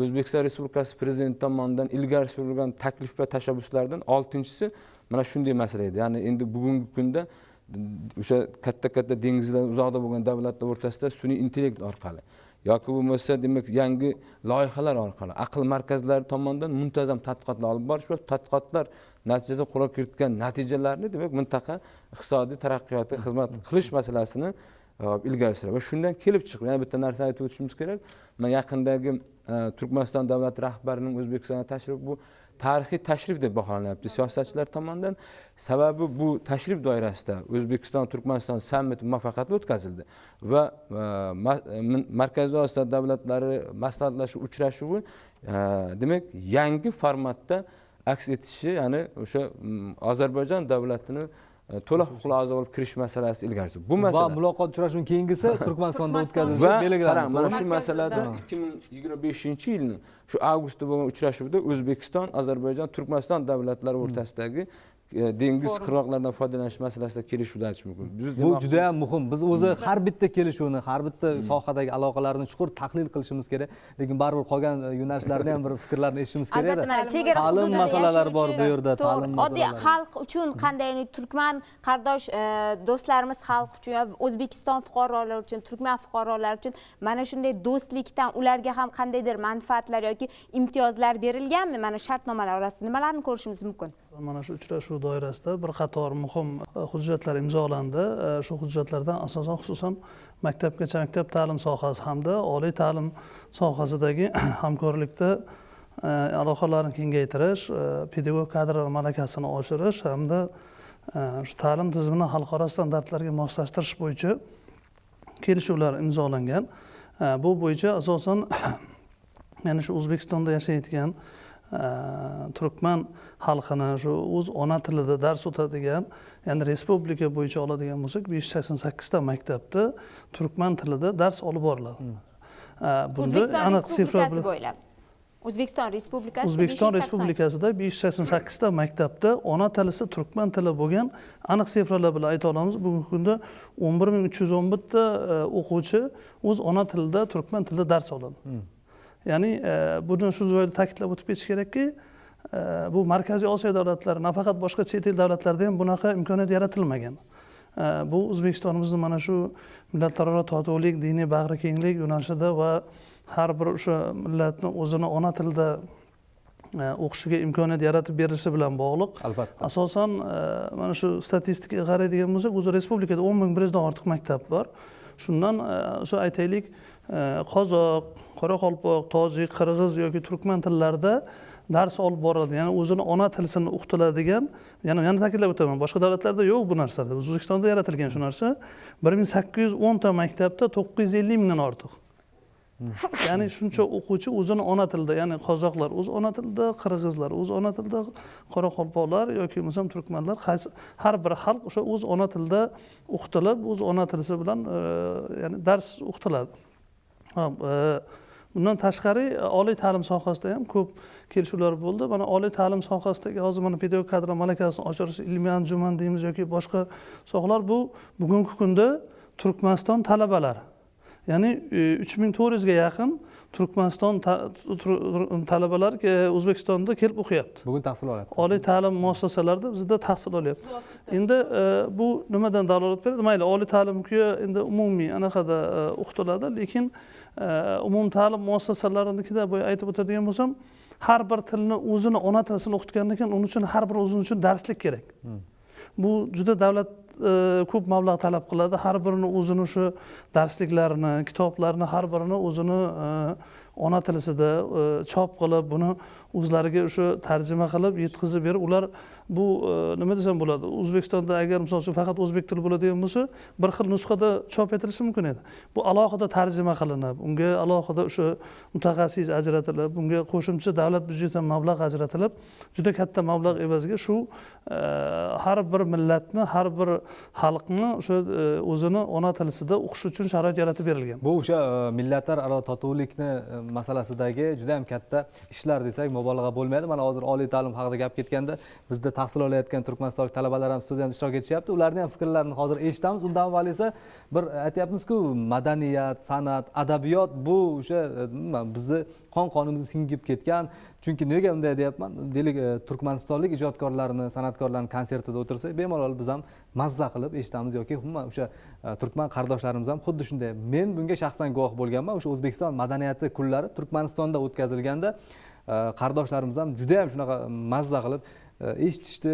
O'zbekiston Respublikasi prezidenti tomonidan ilgari surilgan taklif va tashabbuslardan 6-si mana shunday masala edi. Ya'ni endi bugungi kunda o'sha katta dengizdan uzoqda bo'lgan davlatlar o'rtasida sun'iy intellekt orqali yoki bo'lmasa demak yangi loyihalar orqali aql markazlari tomonidan muntazam tadqiqotlar olib borish va tadqiqotlar natijasida qo'lga kiritgan natijalarni demak mintaqa iqtisodiy taraqqiyotiga xizmat qilish masalasini ilgari suradi va shundan kelib chiqib yana bitta narsa aytib o'tishimiz kerak. Men yaqindagi Turkmaniston davlat rahbarining O'zbekistonga tashrifi bu tarixiy tashrif deb baholanyapti siyosatchilar tomonidan. Sababi bu tashrif doirasida O'zbekiston Turkmaniston sammiti muvaffaqiyatli o'tkazildi va Markaziy Osiyo davlatlari maslahatlashuv uchrashuvi demak yangi formatda aks etishi, ya'ni o'sha Ozarbayjon davlatini to'liq huquqli a'zo bo'lib kirish masalasi ilgari surildi. Bu masala va muloqot uchrashuvining keyingisi Turkmanistonda o'tkazilishi va belgilandi. mana shu masalada 2025-yilning shu avgustda bo'lgan uchrashuvda O'zbekiston, Ozarbayjon, Turkmaniston davlatlari o'rtasidagi dengiz qirg'oqlaridan foydalanish masalasida kelishuvlar aytish mumkin. Bu juda ham muhim. Biz o'zi har bitta kelishuvni, har bitta sohadagi aloqalarni chuqur tahlil qilishimiz kerak. Lekin baribir qolgan yo'nalishlarni ham bir fikrlarni eshitishimiz kerak edi. Albatta, mana chegara ta'lim hududida masalalari bor bu yashovchi, yerda, ta'lim oddiy masalalari. xalq uchun qanday, ya'ni turkman qardosh do'stlarimiz xalq uchun, O'zbekiston fuqarolari uchun, turkman fuqarolari uchun mana shunday do'stlikdan ularga ham qandaydir manfaatlar yoki imtiyozlar berilganmi? Mana shartnomalar orasida nimalarni ko'rishimiz mumkin? Mana shu uchrashuv doirasida bir qator muhim hujjatlar imzolandi. Shu hujjatlardan asosan xususan maktabgacha maktab ta'lim sohasi hamda oliy ta'lim sohasidagi hamkorlikda aloqalarni kengaytirish, pedagog kadrlar malakasini oshirish hamda shu ta'lim tizimini xalqaro standartlarga moslashtirish bo'yicha kelishuvlar imzolangan. Bu bo'yicha asosan ya'ni shu O'zbekistonda yashayotgan turkman xalqini shu o'z ona tilida dars o'tadigan, ya'ni respublika bo'yicha oladigan bo'lsak 588 ta maktabda turkman tilida dars olib boriladi. Bunda aniq sifra bo'ylab O'zbekiston Respublikasida 588 ta maktabda ona tilisi turkman tili bo'lgan aniq sifralar bilan ayta olamiz. Bugungi kunda 11311 ta o'quvchi o'z ona tilida turkman tilida dars oladi. Ya'ni buni shu joyda ta'kidlab o'tib ketish kerakki, bu Markaziy Osiyo davlatlari, nafaqat boshqa chet el davlatlarida ham bunaqa imkoniyat yaratilmagan. Bu O'zbekistonimizni mana shu millatlararo totuvlik, diniy bag'rikenglik yo'nalishida va har bir o'sha millatni o'zini ona tilida o'qishiga imkoniyat yaratib berishi bilan bog'liq. Albatta. Asosan mana shu statistikaga qaraydigan bo'lsak, o'zi respublikada 10.100 dan ortiq maktab bor. Shundan shu aytaylik, qozoq, qoraqalpoq, tojik, qirg'iz yoki turkman tillarida dars olib boriladi. Ya'ni o'zini ona tilisini o'qitiladigan, yana ta'kidlab o'taman, boshqa davlatlarda yo'q bu narsa. O'zbekistonda yaratilgan shu narsa. 1810 ta maktabda 950 mingdan ortiq. Ya'ni shuncha o'quvchi o'zini ona tilida, ya'ni qozoqlar o'z ona tilida, qirg'izlar o'z ona tilida, qoraqalpoqlar yoki bo'lmasam turkmanlar, har bir xalq o'sha o'z ona tilida o'qitilib, o'z ona tilisi bilan ya'ni dars o'qitiladi. Bundan tashqari oliy ta'lim sohasida ham ko'p kelishuvlar bo'ldi. Mana oliy ta'lim sohasidagi hozir mana pedagog kadrlar malakasini oshirish, ilmiy anjuman deymiz yoki boshqa sohalar, bu bugungi kunda Turkmaniston talabalari, ya'ni 3400 ga yaqin Turkmaniston talabalar O'zbekistonda kelib o'qiyapti. Bugun tahsil olyapti. Oliy ta'lim muassasalarida bizda tahsil olyapti. Endi bu nimadan dalolat beradi? Mayli, oliy ta'limki endi umumiy anaqada o'qitiladi, lekin umum ta'lim muassasalaridagida bu aytib o'tadigan bo'lsam, har bir tilni o'zini ona tilisini o'qitgandan keyin uning uchun har bir o'zini uchun darslik kerak. Bu juda davlat ko'p mablag' talab qiladi. Har birini o'zini shu darsliklarini, kitoblarni har birini o'zini ona tilisida chop qilib, buni o'zlariga o'sha tarjima qilib yetkazib berib, ular bu nima desam bo'ladi? O'zbekistonda agar misol uchun faqat o'zbek tili bo'ladigan bo'lsa, bir xil nusxada chop etilishi mumkin edi. Bu alohida tarjima qilinib, unga alohida o'sha mutaxassis ajratilib, unga qo'shimcha davlat byudjetidan mablag' ajratilib, juda katta mablag' evaziga shu har bir millatni, har bir xalqni o'sha o'zini ona tilisida o'qish uchun sharoit yaratib berilgan. Bu o'sha millatlararo totuvlikni masalasidagi juda ham katta ishlar desak mubolag'a bo'lmaydi. Mana hozir oliy ta'lim haqida gap ketganda, bizda tahsil olayotgan turkmanistonlik talabalar ham studiyada ishtirok etishyapti. Ularning ham fikrlarini hozir eshitamiz. Undan avval esa bir aytyapmiz-ku, madaniyat, san'at, adabiyot bu o'sha bizni qon-qonimizga singib ketgan. Chunki nega unday deyapman? Deylik, turkmanistonlik ijodkorlarni, san'atkorlarni konsertida o'tirsak, bemalol biz ham mazza qilib eshitamiz yoki umuman o'sha turkman qardoshlarimiz ham xuddi shunday. Men bunga shaxsan guvoh bo'lganman. O'sha O'zbekiston madaniyati kunlari Turkmanistonda o'tkazilganda qardoshlarimiz ham juda ham shunaqa mazza qilib eshitishdi,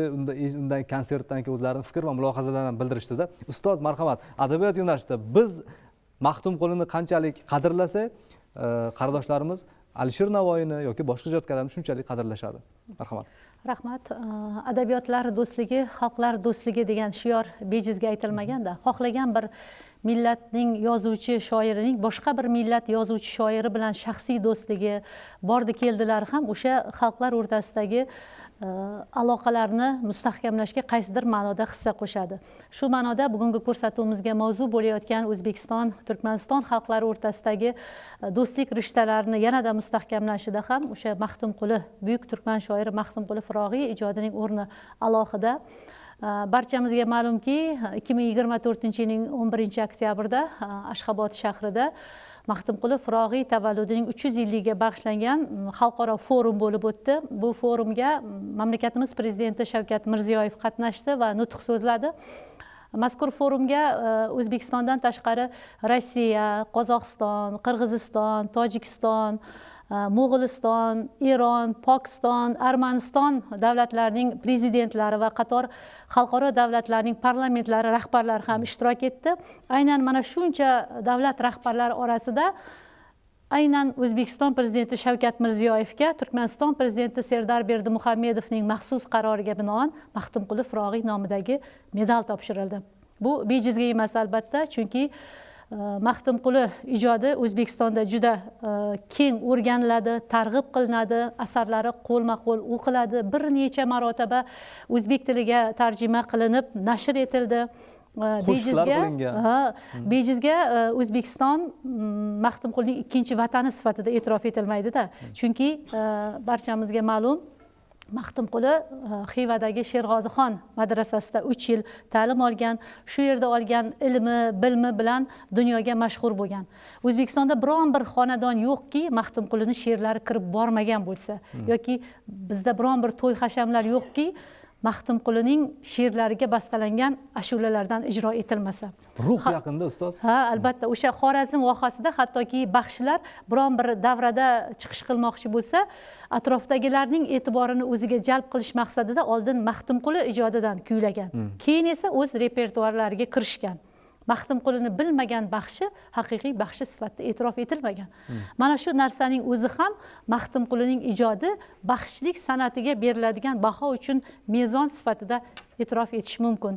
undan konsertdan keyin o'zlarini fikr va mulohazalarini bildirishdida. Ustoz, marhamat, adabiyot yo'nalishida biz Maxtumqulini qanchalik qadrlasak, qarindoshlarimiz Alisher Navoiyni yoki boshqa ijodkorlarni shunchalik qadrlashadi. Marhamat. Rahmat. Adabiyotlar do'stligi, xalqlar do'stligi degan shior bejizga aytilmaganda, xohlagan bir millatning yozuvchi shoirining boshqa bir millat yozuvchi shoiri bilan shaxsiy do'stligi bordi keldilar ham o'sha xalqlar o'rtasidagi aloqalarni mustahkamlashga qaysidir ma'noda hissa qo'shadi. Shu ma'noda bugungi ko'rsatuvimizga mavzu bo'layotgan O'zbekiston, Turkmaniston xalqlari o'rtasidagi do'stlik rishtalarini yanada mustahkamlashida ham o'sha Maxtumquli, buyuk turkman shoiri Maxtumquli Firog'iy ijodining o'rni alohida. Barchamizga ma'lumki, 2024-yilning 11-oktyabrda Ashxobod shahrida Maxtumquli Firog'iy tavalludining 300 yilligiga bag'ishlangan xalqaro forum bo'lib o'tdi. Bu forumga mamlakatimiz prezidenti Shavkat Mirziyoyev qatnashdi va nutq so'zladi. Mazkur forumga O'zbekistondan tashqari Rossiya, Qozog'iston, Qirg'iziston, Tojikiston, Mo'g'uliston, Eron, Pokiston, Armaniston davlatlarining prezidentlari va qator xalqaro davlatlarning parlamentlari rahbarlari ham ishtirok etdi. Aynan mana shuncha davlat rahbarlari orasida aynan O'zbekiston prezidenti Shavkat Mirziyoyevga Turkmaniston prezidenti Serdar Berdimuhamedovning maxsus qaroriga binoan Maxtumquli Firog'iy nomidagi medal topshirildi. Bu bejizga emas albatta, chunki Maxtumquli ijodi O'zbekistonda juda keng o'rganiladi, targ'ib qilinadi, asarlari qo'lma-qo'l o'qiladi, bir necha marotaba o'zbek tiliga tarjima qilinib, nashr etildi. Bejizga O'zbekiston Maxtumqulining ikkinchi vatani sifatida e'tirof etilmaydi-da. Chunki barchamizga ma'lum, Maxtumquli Xivadagi Sherg'ozixon madrasasida 3 yil ta'lim olgan, shu yerda olgan ilmi, bilimi bilan dunyoga mashhur bo'lgan. O'zbekistonda biron bir xonadon yo'qki, Maxtumqulini she'rlari kirib bormagan bo'lsa, yoki bizda biron bir to'y hashamlar yo'qki, Maxtumqulining she'rlariga bastalangan ashulalardan ijro etilmasa. Ruh yaqinda ustoz. Ha, albatta, o'sha Xorazm vohasida hattoki baxshilar biron bir davrada chiqish qilmoqchi bo'lsa, atrofdagilarning e'tiborini o'ziga jalb qilish maqsadida oldin Maxtumquli ijodidan kuylagan. Keyin esa o'z repertuarlariga kirishgan. Maxtumqulini bilmagan baxshi haqiqiy baxshi sifatida e'tirof etilmagan. Mana shu narsaning o'zi ham Maxtumqulining ijodi baxshilik san'atiga beriladigan baho uchun mezon sifatida e'tirof etish mumkin.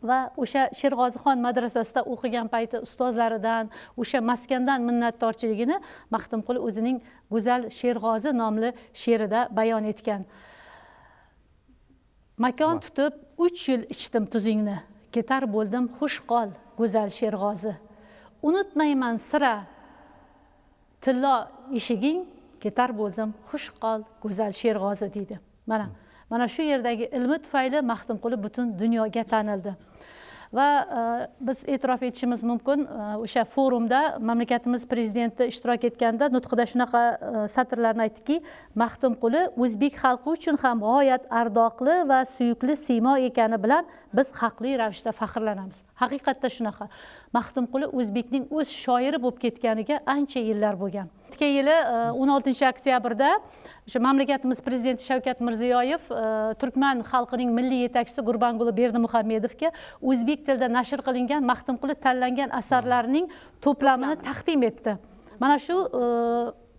Va o'sha Sherg'ozixon madrasasida o'qigan payti ustozlaridan, o'sha maskandan minnatdorchiligini Maxtumquli o'zining Go'zal Sherg'ozi nomli she'rida bayon etgan. Makon tutib 3 yil ichdim tuzingni, ketar bo'ldim xush qol Go'zal Sherg'ozi. Unutmayman sira tillo eshiging, ketar bo'ldim xush qol Go'zal Sherg'ozi deydi. Mana shu yerdagi ilmi tufayli Maxtumquli butun dunyoga tanildi. Va biz e'tirof etishimiz mumkin, o'sha forumda mamlakatimiz prezidenti ishtirok etganda nutqida shunaqa satrlarni aytdiki, Maxtumquli o'zbek xalqi uchun ham g'oyat ardoqli va suyukli siymo ekani bilan biz haqli ravishda faxrlanamiz. Haqiqatda shunaqa. Maxtumquli o'zbekning o'z shoiri bo'lib ketganiga ancha yillar bo'lgan. O'tgan yili 16-oktyabrda o'sha mamlakatimiz prezidenti Shavkat Mirziyoyev turkman xalqining milliy yetakchisi Gurbanguli Berdimuhamedovga o'zbek tilida nashr qilingan Maxtumquli tanlangan asarlarining to'plamini taqdim etdi. Mana shu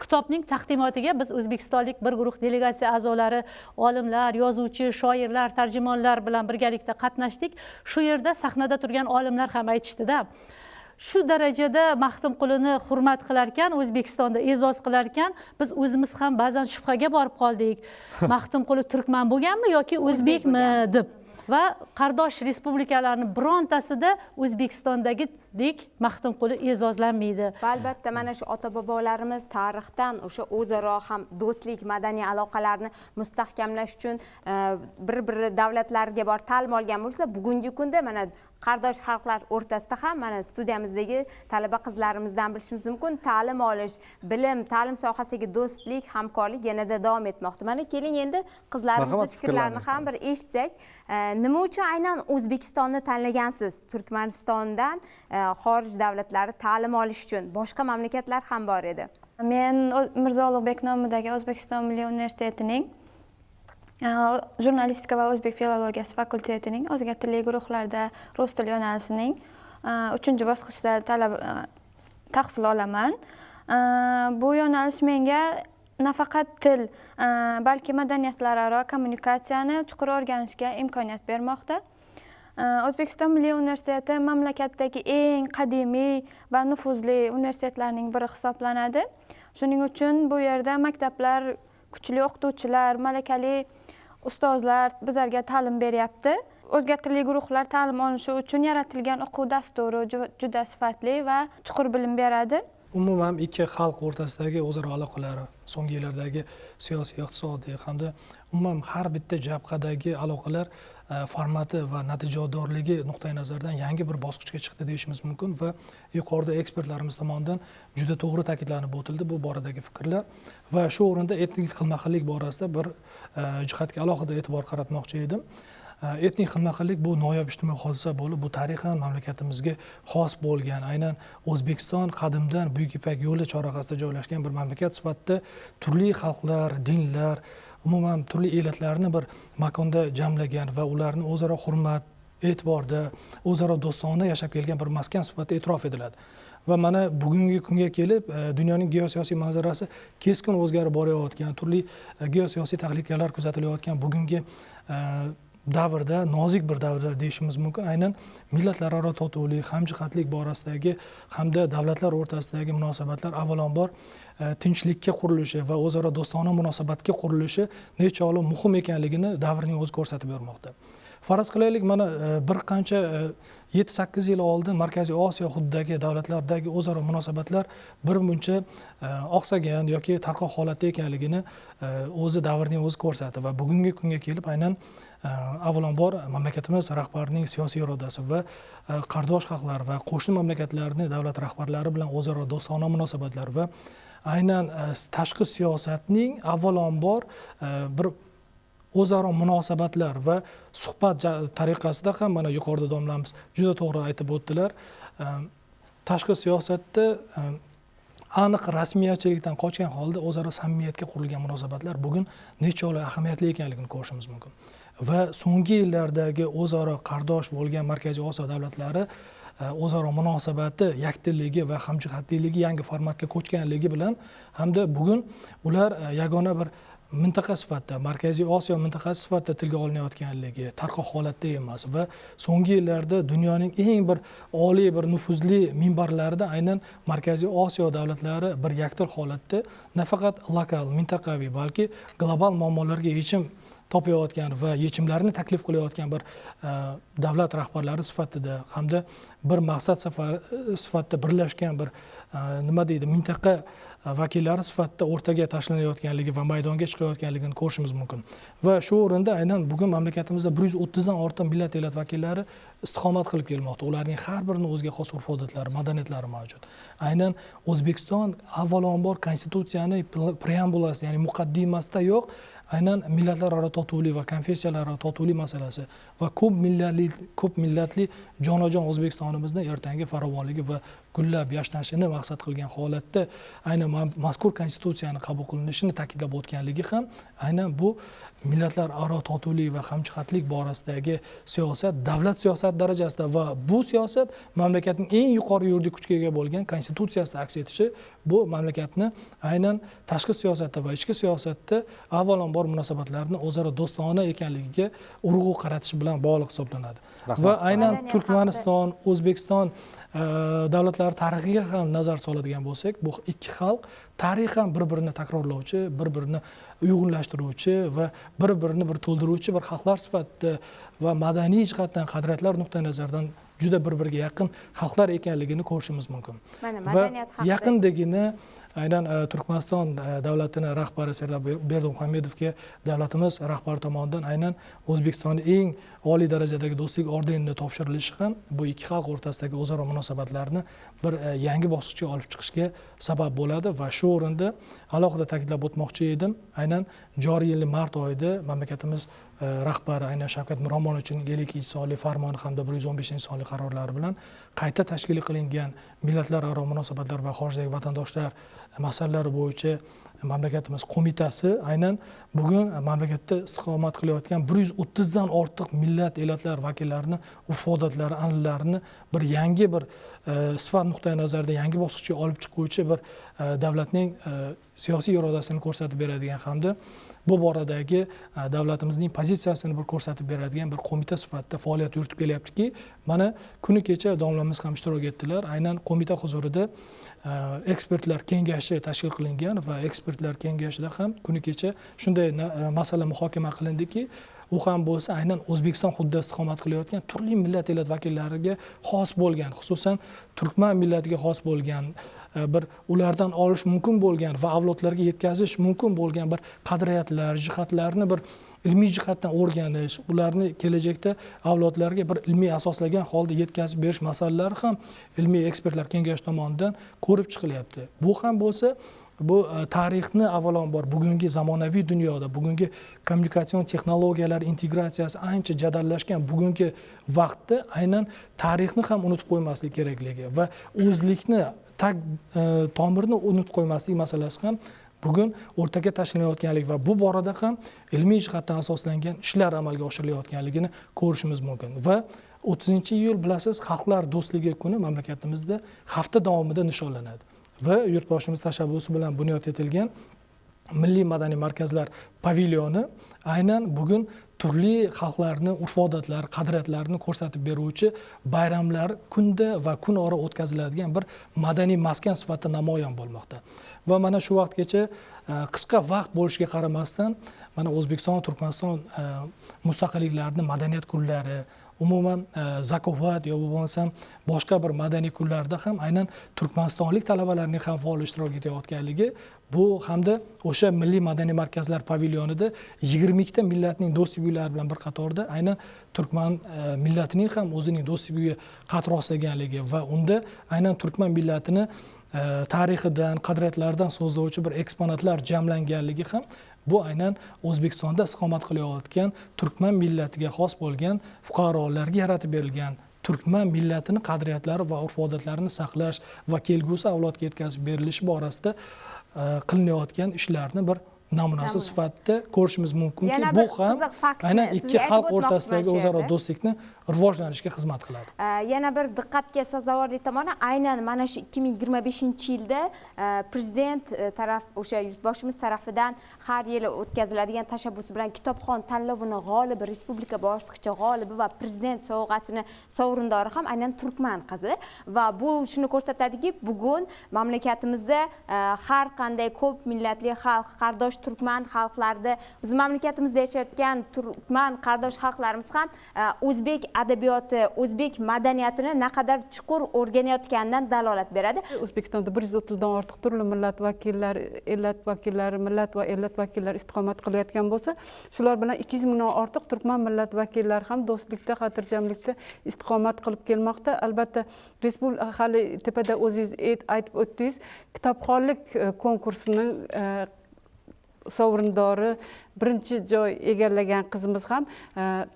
kitobning taqdimotiga biz o'zbekistonlik bir guruh delegatsiya a'zolari, olimlar, yozuvchi, shoirlar, tarjimonlar bilan birgalikda qatnashdik. Shu yerda sahnada turgan olimlar ham aytishdida, shu darajada Maxtumqulini hurmat qilar ekan, O'zbekistonda e'zoz qilar ekan, biz o'zimiz ham ba'zan shubhaga borib qoldik. Maxtumquli turkman bo'lganmi yoki o'zbekmi deb. Va qardosh respublikalarning birontasida O'zbekistondagidek Maxtumquli e'zozlanmaydi. Va albatta mana shu ota-bobolarimiz tarixdan o'sha o'zaro ham do'stlik, madaniy aloqalarni mustahkamlash uchun bir davlatlarga borib ta'lim olgan bo'lsa, bugungi kunda mana qardosh xalqlar o'rtasida ham mana studiyamizdagi talaba qizlarimizdan bilishimiz mumkin, ta'lim olish, bilim, ta'lim sohasidagi do'stlik, hamkorlik yanada davom etmoqda. Mana keling endi qizlarimizning fikrlarini ham bir eshitsak. Nima uchun aynan O'zbekistonni tanlagansiz? Turkmanistondan xorij davlatlari ta'lim olish uchun boshqa mamlakatlar ham bor edi. Men Mirzo Ulug'bek nomidagi O'zbekiston Milliy universitetining Jurnalistika va o'zbek filologiyasi fakultetining o'zga tilli guruhlarda rus tili yo'nalishining 3-bosqichda tahsil olaman. Bu yo'nalish menga nafaqat til, balki madaniyatlararo kommunikatsiyani chuqur o'rganishga imkoniyat bermoqda. O'zbekiston Milliy universiteti mamlakatdagi eng qadimiy va nufuzli universitetlarning biri hisoblanadi. Shuning uchun bu yerda maktablar, kuchli o'qituvchilar, malakali ustozlar bizlarga ta'lim beryapti. O'zga tilli guruhlar ta'lim olishi uchun yaratilgan o'quv dasturi juda sifatli va chuqur bilim beradi. Umuman ikki xalq o'rtasidagi o'zaro aloqalari, so'nggi yillardagi siyosiy, iqtisodiy hamda umuman har bitta jabhadagi aloqalar formati va natijadorligi nuqtai nazaridan yangi bir bosqichga chiqdi deyishimiz mumkin va yuqorida ekspertlarimiz tomonidan juda to'g'ri ta'kidlanib o'tildi bu boradagi fikrlar va shu o'rinda etnik xilma-xillik borasida bir jihatga alohida e'tibor qaratmoqchi edim. Etnik xilma-xillik bu noyob ijtimoiy hodisa bo'lib, bu tarixan mamlakatimizga xos bo'lgan, aynan O'zbekiston qadimdan Buyuk Ipak yo'li chorrahasida joylashgan bir mamlakat sifatida turli xalqlar, dinlar, umuman turli elatlarni bir makonda jamlagan va ularni o'zaro hurmat, e'tiborda, o'zaro do'stona yashab kelgan bir maskan sifatida e'tirof etiladi. Va mana bugungi kunga kelib dunyoning geosiyosiy manzarasi keskin o'zgarib borayotgan, turli geosiyosiy tahlikalar kuzatilayotgan bugungi davrda, nozik bir davrda deyishimiz mumkin. Aynan millatlararo totuvlik, hamjihatlik borasidagi hamda davlatlar o'rtasidagi munosabatlar avvalambor tinchlikka qurilishi va o'zaro do'stona munosabatga qurilishi nechog'lik muhim ekanligini davrning o'zi ko'rsatib bermoqda. Faraz qilaylik, mana bir qancha 7-8 yil oldin Markaziy Osiyo hududidagi davlatlardagi o'zaro munosabatlar birmuncha oqsagan yoki tarqoq holatda ekanligini o'zi davrning o'zi ko'rsatdi va bugungi kunga kelib aynan avvalambor mamlakatimiz rahbarining siyosiy irodasi va qardosh xalqlar va qo'shni mamlakatlarning davlat rahbarlari bilan o'zaro do'stona munosabatlar va aynan tashqi siyosatning avvalambor bir o'zaro munosabatlar va suhbat tariqasida ham mana yuqorida domlamiz juda to'g'ri aytib o'tdilar. Tashqi siyosatda aniq rasmiyatchilikdan qochgan holda o'zaro samimiyatga qurilgan munosabatlar bugun nechog'lik ahamiyatli ekanligini ko'rishimiz mumkin. Va so'nggi yillardagi o'zaro qardosh bo'lgan Markaziy Osiyo davlatlari o'zaro munosabati yakdilligi va hamjihatligi yangi formatga ko'chganligi bilan hamda bugun ular yagona bir mintaqa sifatida, Markaziy Osiyo mintaqasi sifatida tilga olinayotganligi, tarqoq holatda emas va so'nggi yillarda dunyoning eng bir oliy bir nufuzli minbarlarida aynan Markaziy Osiyo davlatlari bir yakdil holatda nafaqat lokal, mintaqaviy, balki global muammolarga yechim topayotgan va yechimlarni taklif qilayotgan bir davlat rahbarlari sifatida hamda bir maqsad sifatida birlashgan bir nima deydi, mintaqa vakillari sifatida o'rtaga tashlanayotganligi va maydonga chiqayotganligini ko'rishimiz mumkin. Va shu o'rinda aynan bugun mamlakatimizda 130 dan ortiq millat elat vakillari istiqomat qilib kelmoqda. Ularning har birining o'ziga xos urf-odatlari, madaniyatlari mavjud. Aynan O'zbekiston avvalambor konstitutsiyaning preambulasi, ya'ni muqaddimasida yo'q, aynan millatlararo totuvlik va konfessiyalararo totuvlik masalasi va ko'p millatli jonajon O'zbekistonimizni ertangi farovonligi va gullab yashnashini maqsad qilgan holatda aynan mazkur konstitutsiyani qabul qilinishini ta'kidlab o'tganligi ham aynan bu millatlararo totuvlik va hamjihatlik borasidagi siyosat davlat siyosati darajasida va bu siyosat mamlakatning eng yuqori yuridik kuchga ega bo'lgan konstitutsiyasida aks etishi bu mamlakatni aynan tashqi siyosatda va ichki siyosatda avvalambor munosabatlarni o'zaro do'stona ekanligiga urg'u qaratish bilan bog'liq hisoblanadi. Va aynan Turkmaniston, O'zbekiston davlatlari tarixiga ham nazar soladigan bo'lsak, bu ikki xalq tarixan bir-birini takrorlovchi, bir-birini uyg'unlashtiruvchi va bir-birini bir to'ldiruvchi bir xalqlar sifatida va madaniy jihatdan qadriyatlar nuqtai nazaridan juda bir-biriga yaqin xalqlar ekanligini ko'rishimiz mumkin. Va yaqindagina aynan Turkmaniston davlatini rahbari Sardor Berdimuhamedovga davlatimiz rahbari tomonidan aynan O'zbekistonning eng oliy darajadagi do'stlik ordenini topshirilishi ham bu ikki xalq o'rtasidagi o'zaro munosabatlarni bir yangi bosqichga olib chiqishga sabab bo'ladi va shu o'rinda alohida ta'kidlab o'tmoqchi edim. Aynan joriy yilning mart oyida mamlakatimiz rahbari aynan Shavkat Miromonovichning 52-sonli farmoni hamda 115-sonli qarorlari bilan qayta tashkil qilingan millatlararo munosabatlar va xorijdagi vatandoshlar masalalari bo'yicha mamlakatimiz qo'mitasi aynan bugun mamlakatda istiqomat qilayotgan 130 dan ortiq millat elatlar vakillarini, urf odatlari, an'analarini bir yangi bir sifat nuqtai nazaridan yangi bosqichga olib chiquvchi bir davlatning siyosiy irodasini ko'rsatib beradigan hamda bu boradagi davlatimizning pozitsiyasini bir ko'rsatib beradigan bir qo'mita sifatida faoliyat yuritib kelyaptiki, mana kuni kecha domlamiz ham ishtirok etdilar. Aynan qo'mita huzurida ekspertlar kengashi tashkil qilingan va ekspertlar kengashida ham kuni kecha shunday masala muhokama qilindiki, u ham bo'lsa aynan O'zbekiston hududida istiqomat qilayotgan turli millat elat vakillariga xos bo'lgan, xususan turkman millatiga xos bo'lgan bir ulardan olish mumkin bo'lgan va avlodlarga yetkazish mumkin bo'lgan bir qadriyatlar, jihatlarni bir ilmiy jihatdan o'rganish, ularni kelajakda avlodlarga bir ilmiy asoslagan holda yetkazib berish masalalari ham ilmiy ekspertlar kengashi tomonidan ko'rib chiqilyapti. Bu ham bo'lsa, bu tarixni avvalambor bugungi zamonaviy dunyoda, bugungi kommunikatsion texnologiyalar integratsiyasi ancha jadallashgan bugungi vaqtda aynan tarixni ham unutib qo'ymaslik kerakligi va o'zlikni tag tomirni unutib qo'ymaslik masalasi ham bugun o'rtaga tashlanayotganligi va bu borada ham ilmiy jihatdan asoslangan ishlar amalga oshirilayotganligini ko'rishimiz mumkin. Va 30-iyul bilasiz, Xalqlar do'stligi kuni mamlakatimizda hafta davomida nishonlanadi va yurtboshimiz tashabbusi bilan bunyod etilgan Milliy madaniy markazlar pavilyoni aynan bugun turli xalqlarni urf-odatlari, qadriyatlarini ko'rsatib beruvchi bayramlar kunda va kun ora o'tkaziladigan bir madaniy maskan sifatida namoyon bo'lmoqda. Va mana shu vaqtgacha qisqa vaqt bo'lishiga qaramasdan mana O'zbekiston, Turkmaniston mustaqilliklarining madaniyat kunlari, umuman zakovat yoki bo'lmasam boshqa bir madaniy kunlarda ham aynan turkmanistonlik talabalarning ham faol ishtirok etayotganligi bu hamda o'sha milliy madaniy markazlar pavilyonida 22 ta millatning do'stlik uylari bilan bir qatorda aynan turkman millatining ham o'zining do'stlik uyi qad rostlaganligi va unda aynan turkman millatini tarixidan, qadriyatlaridan so'zlovchi bir eksponatlar jamlanganligi ham bu aynan O'zbekistonda istiqomat qilayotgan turkman millatiga xos bo'lgan fuqarolarga yaratib berilgan turkman millatini qadriyatlari va urf-odatlarini saqlash va kelgusi avlodga yetkazib berilishi borasida qilinayotgan ishlarni bir namunasi sifatida ko'rishimiz mumkinki, bu ham aynan ikki xalq o'rtasidagi o'zaro do'stlikni rivojlanishga xizmat qiladi. Yana bir diqqatga sazovorlik tomoni aynan mana shu 2025-yilda prezident taraf o'sha yurtboshimiz tarafidan har yili o'tkaziladigan tashabbus bilan kitobxon tanlovini g'olibi, respublika bosqichi g'olibi va prezident sovg'asini sovrindori ham aynan turkman qizi va bu shuni ko'rsatadiki, bugun mamlakatimizda har qanday ko'p millatli xalq, qardosh turkman xalqlarida biz mamlakatimizda yashayotgan turkman qardosh xalqlarimiz ham o'zbek adabiyoti, o'zbek madaniyatini naqadar chuqur o'rganayotganidan dalolat beradi. O'zbekistonda 130 dan ortiq turli millat vakillari, elat vakillari, millat va elat vakillari istiqomat qilayotgan bo'lsa, shular bilan 200 mingdan ortiq turkman millat vakillari ham do'stlikda, xotirjamlikda istiqomat qilib kelmoqda. Albatta, respublika hali tepada o'zingiz aytib o'tdingiz, kitobxonlik konkursining sovrindori birinchi joy egallagan qizimiz ham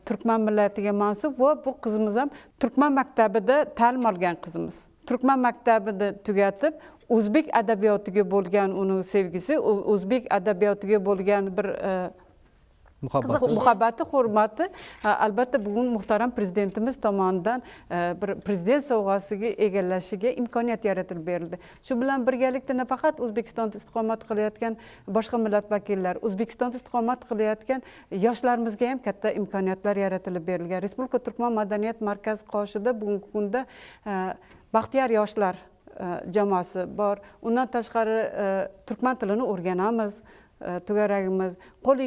turkman millatiga mansub va bu qizimiz ham turkman maktabida ta'lim olgan qizimiz. Turkman maktabida tugatib, o'zbek adabiyotiga bo'lgan uning sevgisi, o'zbek adabiyotiga bo'lgan bir muhabbati, hurmati albatta bugun muhtaram prezidentimiz tomonidan bir prezident sovg'asiga egallashiga imkoniyat yaratilib berildi. Shu bilan birgalikda nafaqat O'zbekistonda istiqomat qilayotgan boshqa millat vakillari, O'zbekistonda istiqomat qilayotgan yoshlarimizga ham katta imkoniyatlar yaratilib berilgan. Respublika Turkman madaniyat markazi qoshida bugungi kunda Baxtiyor yoshlar jamoasi bor. Undan tashqari turkman tilini o'rganamiz. Tugaragimiz, qo'l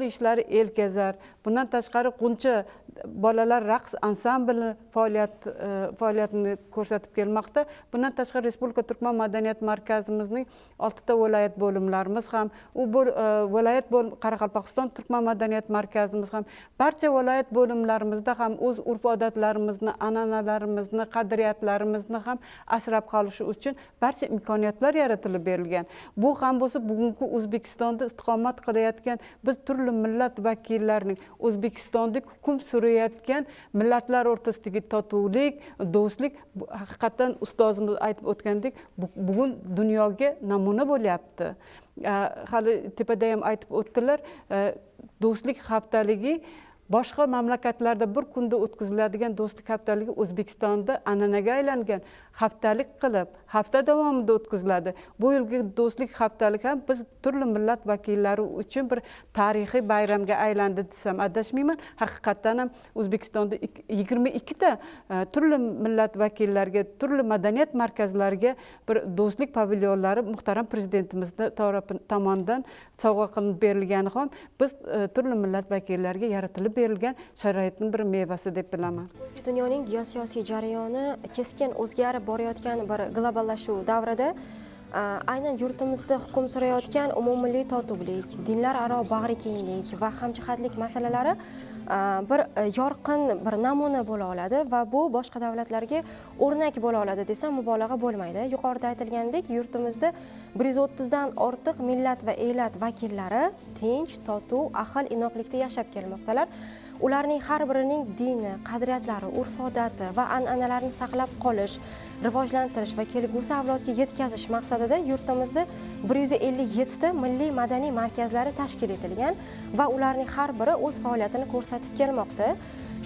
ishlari Elkazar, bundan tashqari Quncha bolalar raqs ansambli faoliyatini ko'rsatib kelmoqda. Bundan tashqari Respublika Turkman madaniyat markazimizning 6 ta viloyat bo'limlarimiz ham, u viloyat Qoraqalpog'iston Turkman madaniyat markazimiz ham barcha viloyat bo'limlarimizda ham o'z urf-odatlarimizni, an'analarimizni, qadriyatlarimizni ham asrab qolishi uchun barcha imkoniyatlar yaratilib berilgan. Bu ham bo'lsa bugungi O'zbekistonda istiqomat qilayotgan biz turli millat vakillarining O'zbekistonda hukm surayotgan millatlar o'rtasidagi totuvlik, do'stlik haqiqatan ustozimiz aytib o'tgandek bugun dunyoga namuna bo'lyapti. Hali tepada ham aytib o'tdilar, do'stlik haftaligi boshqa mamlakatlarda bir kunda o'tkaziladigan do'stlik haftaligi O'zbekistonda an'anaga aylangan. Haftalik qilib, hafta davomida o'tkaziladi. Bu yilgi do'stlik haftaligi ham biz turli millat vakillari uchun bir tarixiy bayramga aylandi desam adashmayman. Haqiqatan ham O'zbekistonda 22 ta turli millat vakillariga, turli madaniyat markazlariga bir do'stlik pavilyonlari muhtaram prezidentimiz tomonidan sovg'a qilib berilgani ham biz turli millat vakillariga yaratilib berilgan sharoitning bir mevasi deb bilaman. Dunyoning geosiyosiy jarayoni keskin o'zgarib borayotgan bir globallashuv davrida aynan yurtimizda hukm surayotgan umummilliy totuvlik, dinlararo bag'rikenglik va hamjihatlik masalalari bir yorqin bir namuna bo'la oladi va bu boshqa davlatlarga o'rnak bo'la oladi desam mubolag'a bo'lmaydi. Yuqorida aytilgandek, yurtimizda 130 dan ortiq millat va elat vakillari tinch, totuv, ahil inoqlikda yashab kelmoqdalar. Ularning har birining dini, qadriyatlari, urf-odati va an'analarini saqlab qolish, rivojlantirish va kelgusi avlodga yetkazish maqsadida yurtimizda 157 ta milliy madaniy markazlari tashkil etilgan va ularning har biri o'z faoliyatini ko'rsatib kelmoqda.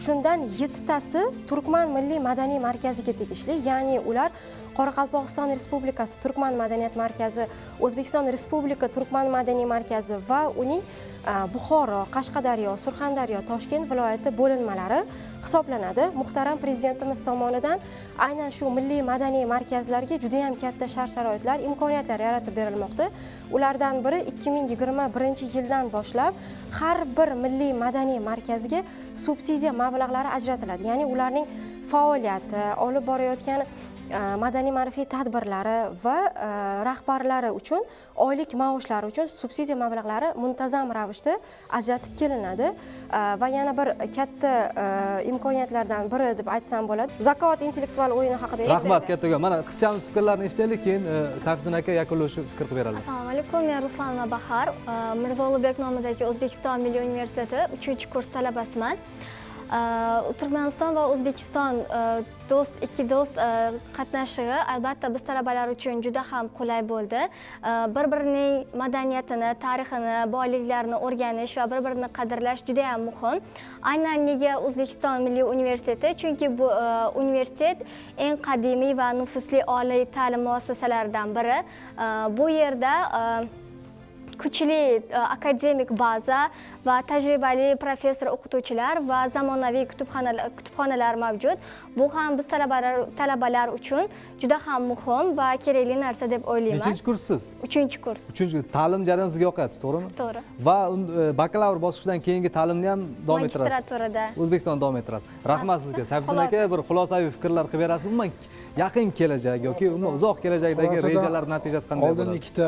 Shundan 7 tasi Turkman milliy madaniy markaziga tegishli, ya'ni ular Qoraqalpog'iston Respublikasi Turkman madaniyat markazi, O'zbekiston Respublika Turkman madaniy markazi va uning Buxoro, Qashqadaryo, Surxondaryo, Toshkent viloyati bo'linmalari hisoblanadi. Muhtaram prezidentimiz tomonidan aynan shu milliy madaniy markazlarga juda ham katta shart-sharoitlar, imkoniyatlar yaratib berilmoqda. Ulardan biri 2021-yildan boshlab har bir milliy madaniy markazga subsidiya mablag'lari ajratiladi. Ya'ni ularning faoliyati, olib borayotgan madaniy ma'rifiy tadbirlari va rahbarlari uchun oylik maoshlari uchun subsidiya mablag'lari muntazam ravishda ajratib kelinadi va yana bir katta imkoniyatlardan biri deb aytsam bo'ladi. Zakovat intellektual o'yini haqida Rahmat kattagon. Mana qizchamiz fikrlarini eshitaylik, keyin Sayfiddin aka yakunlovchi fikr qilib beradi. Assalomu alaykum, men Ruslanova Bahar, Mirzo Ulug'bek nomidagi O'zbekiston Milliy universiteti 3-kurs talabasiman. Turkmaniston va O'zbekiston ikki do'st qatnashishi albatta biz talabalar uchun juda ham qulay bo'ldi. Bir-birining madaniyatini, tarixini, boyliklarini o'rganish va bir-birini qadrlash juda ham muhim. Aynan nega O'zbekiston Milliy universiteti? Chunki bu universitet eng qadimiy va nufuzli oliy ta'lim muassasalaridan biri. Bu yerda kuchli akademik baza va tajribali professor o'qituvchilar va zamonaviy kutubxonalar mavjud. Bu ham biz talabalar uchun juda ham muhim va kerakli narsa deb o'ylayman. Nechinchi kurssiz? 3-kurs. 3-chi ta'lim jarayoni sizga yoqyapti, to'g'rimi? To'g'ri. Va bakalavr bosqichidan keyingi ta'limni ham davom ettirasiz. Magistraturada. O'zbekistonda davom ettirasiz. Rahmat sizga. Sayfiddin aka bir xulosaviy fikrlar qilib berasiz. Umuman yaqin kelajak yoki umuman uzoq kelajakdagi rejalar natijasi qanday bo'ladi? Oldin ikkita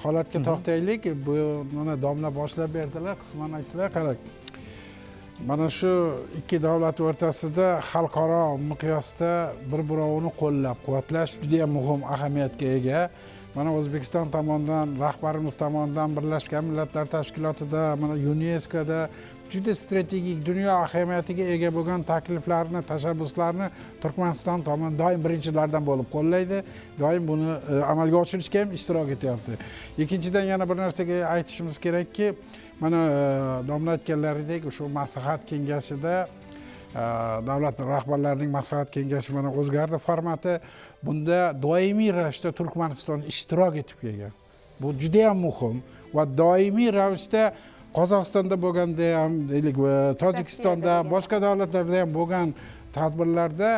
holatga to'xtaylik. Bu mana domla boshlab berdilar, qisman aytdilar. Qarang. Mana shu ikki davlat o'rtasida xalqaro miqyosda bir-birovini qo'llab-quvvatlash juda ham muhim ahamiyatga ega. Mana O'zbekiston tomonidan, rahbarimiz tomonidan Birlashgan Millatlar Tashkilotida, mana UNESCOda juda strategik dunyo ahamiyatiga ega bo'lgan takliflarni, tashabbuslarni Turkmaniston tomonidan doim birinchilardan bo'lib qo'llaydi. Doim buni amalga oshirishga ham ishtirok etyapti. Ikkinchidan yana bir narsaga aytishimiz kerakki, mana domla aytganlaridek shu maslahat kengashida davlat rahbarlarining maslahat kengashi mana o'zgardi formati. Bunda doimiy ravishda Turkmaniston ishtirok etib kelgan. Bu juda ham muhim va doimiy ravishda Qozog'istonda bo'lganda ham, deylik, Tojikistonda, boshqa davlatlarda ham bo'lgan tadbirlarda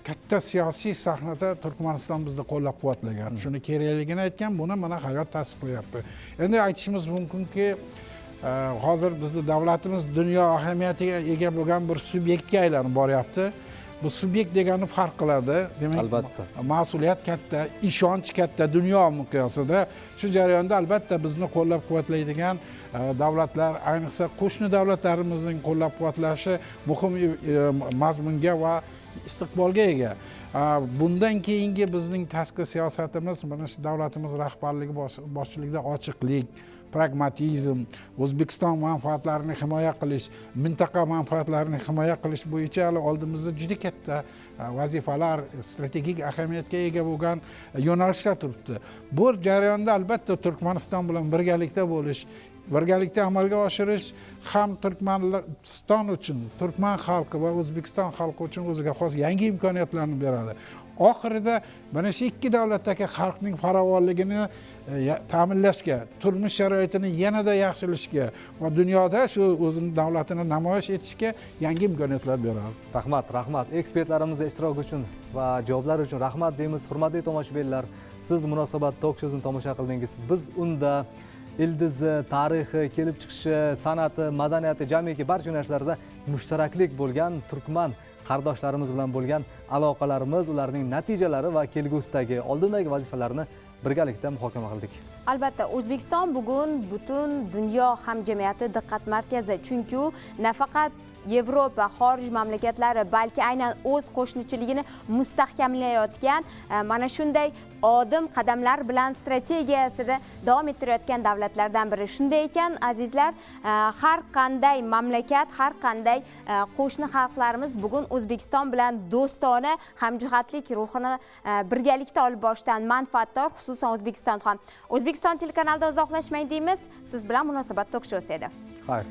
katta siyosiy sahnada Turkmaniston bizni qo'llab-quvvatlagan. Shuni kerakligini aytgan, buni mana hayot tasdiqlayapti. Endi aytishimiz mumkinki, hozir bizning davlatimiz dunyo ahamiyatiga ega bo'lgan bir subyektga aylanib boryapti. Bu subyekt degani farq qiladi. Demak, albatta mas'uliyat katta, ishonch katta dunyo miqyosida. Shu jarayonda albatta bizni qo'llab-quvvatlaydigan davlatlar, ayniqsa qo'shni davlatlarimizning qo'llab-quvvatlashi muhim mazmunga va istiqbolga ega. Bundan keyingi bizning tashqi siyosatimiz mana shu davlatimiz rahbarligi boshchiligida ochiqlik, pragmatizm, O'zbekiston manfaatlarini himoya qilish, mintaqa manfaatlarini himoya qilish bo'yicha hali oldimizda juda katta vazifalar, strategik ahamiyatga ega bo'lgan yo'nalishlar turibdi. Bu jarayonda albatta Turkmaniston bilan birgalikda bo'lish, birgalikda amalga oshirish ham Turkmaniston uchun, Turkman xalqi va O'zbekiston xalqi uchun o'ziga xos yangi imkoniyatlarni beradi. Oxirida mana shu ikki davlatdagi xalqning farovonligini ta'minlashga, turmush sharoitini yanada yaxshilashga va dunyoda shu o'zining davlatini namoyish etishga yangi imkoniyatlar beradi. Rahmat. Ekspertlarimiz ishtiroki uchun va javoblar uchun rahmat deymiz. Hurmatli tomoshabinlar, siz Munosabat tok-shosini tomosha qildingiz. Biz unda ildizi, tarixi, kelib chiqishi, san'ati, madaniyati, jamiki barcha yo'nalishlarda mushtaraklik bo'lgan turkman qardoshlarimiz bilan bo'lgan aloqalarimiz, ularning natijalari va kelgusidagi oldindagi vazifalarni birgalikda muhokama qildik. Albatta, O'zbekiston bugun butun dunyo hamjamiyati diqqat markazida, chunki u nafaqat Yevropa, xorij mamlakatlari, balki aynan o'z qo'shnichiligini mustahkamlayotgan mana shunday odim qadamlar bilan strategiyasida davom ettirayotgan davlatlardan biri. Shunday ekan, azizlar, har qanday mamlakat, har qanday qo'shni xalqlarimiz bugun O'zbekiston bilan do'stona hamjihatlik ruhini birgalikda olib borishdan manfaatdor, xususan O'zbekiston ham. O'zbekiston telekanalida uzoqlashmang deymiz. Siz bilan Munosabat tok-shosi edi. Xayr.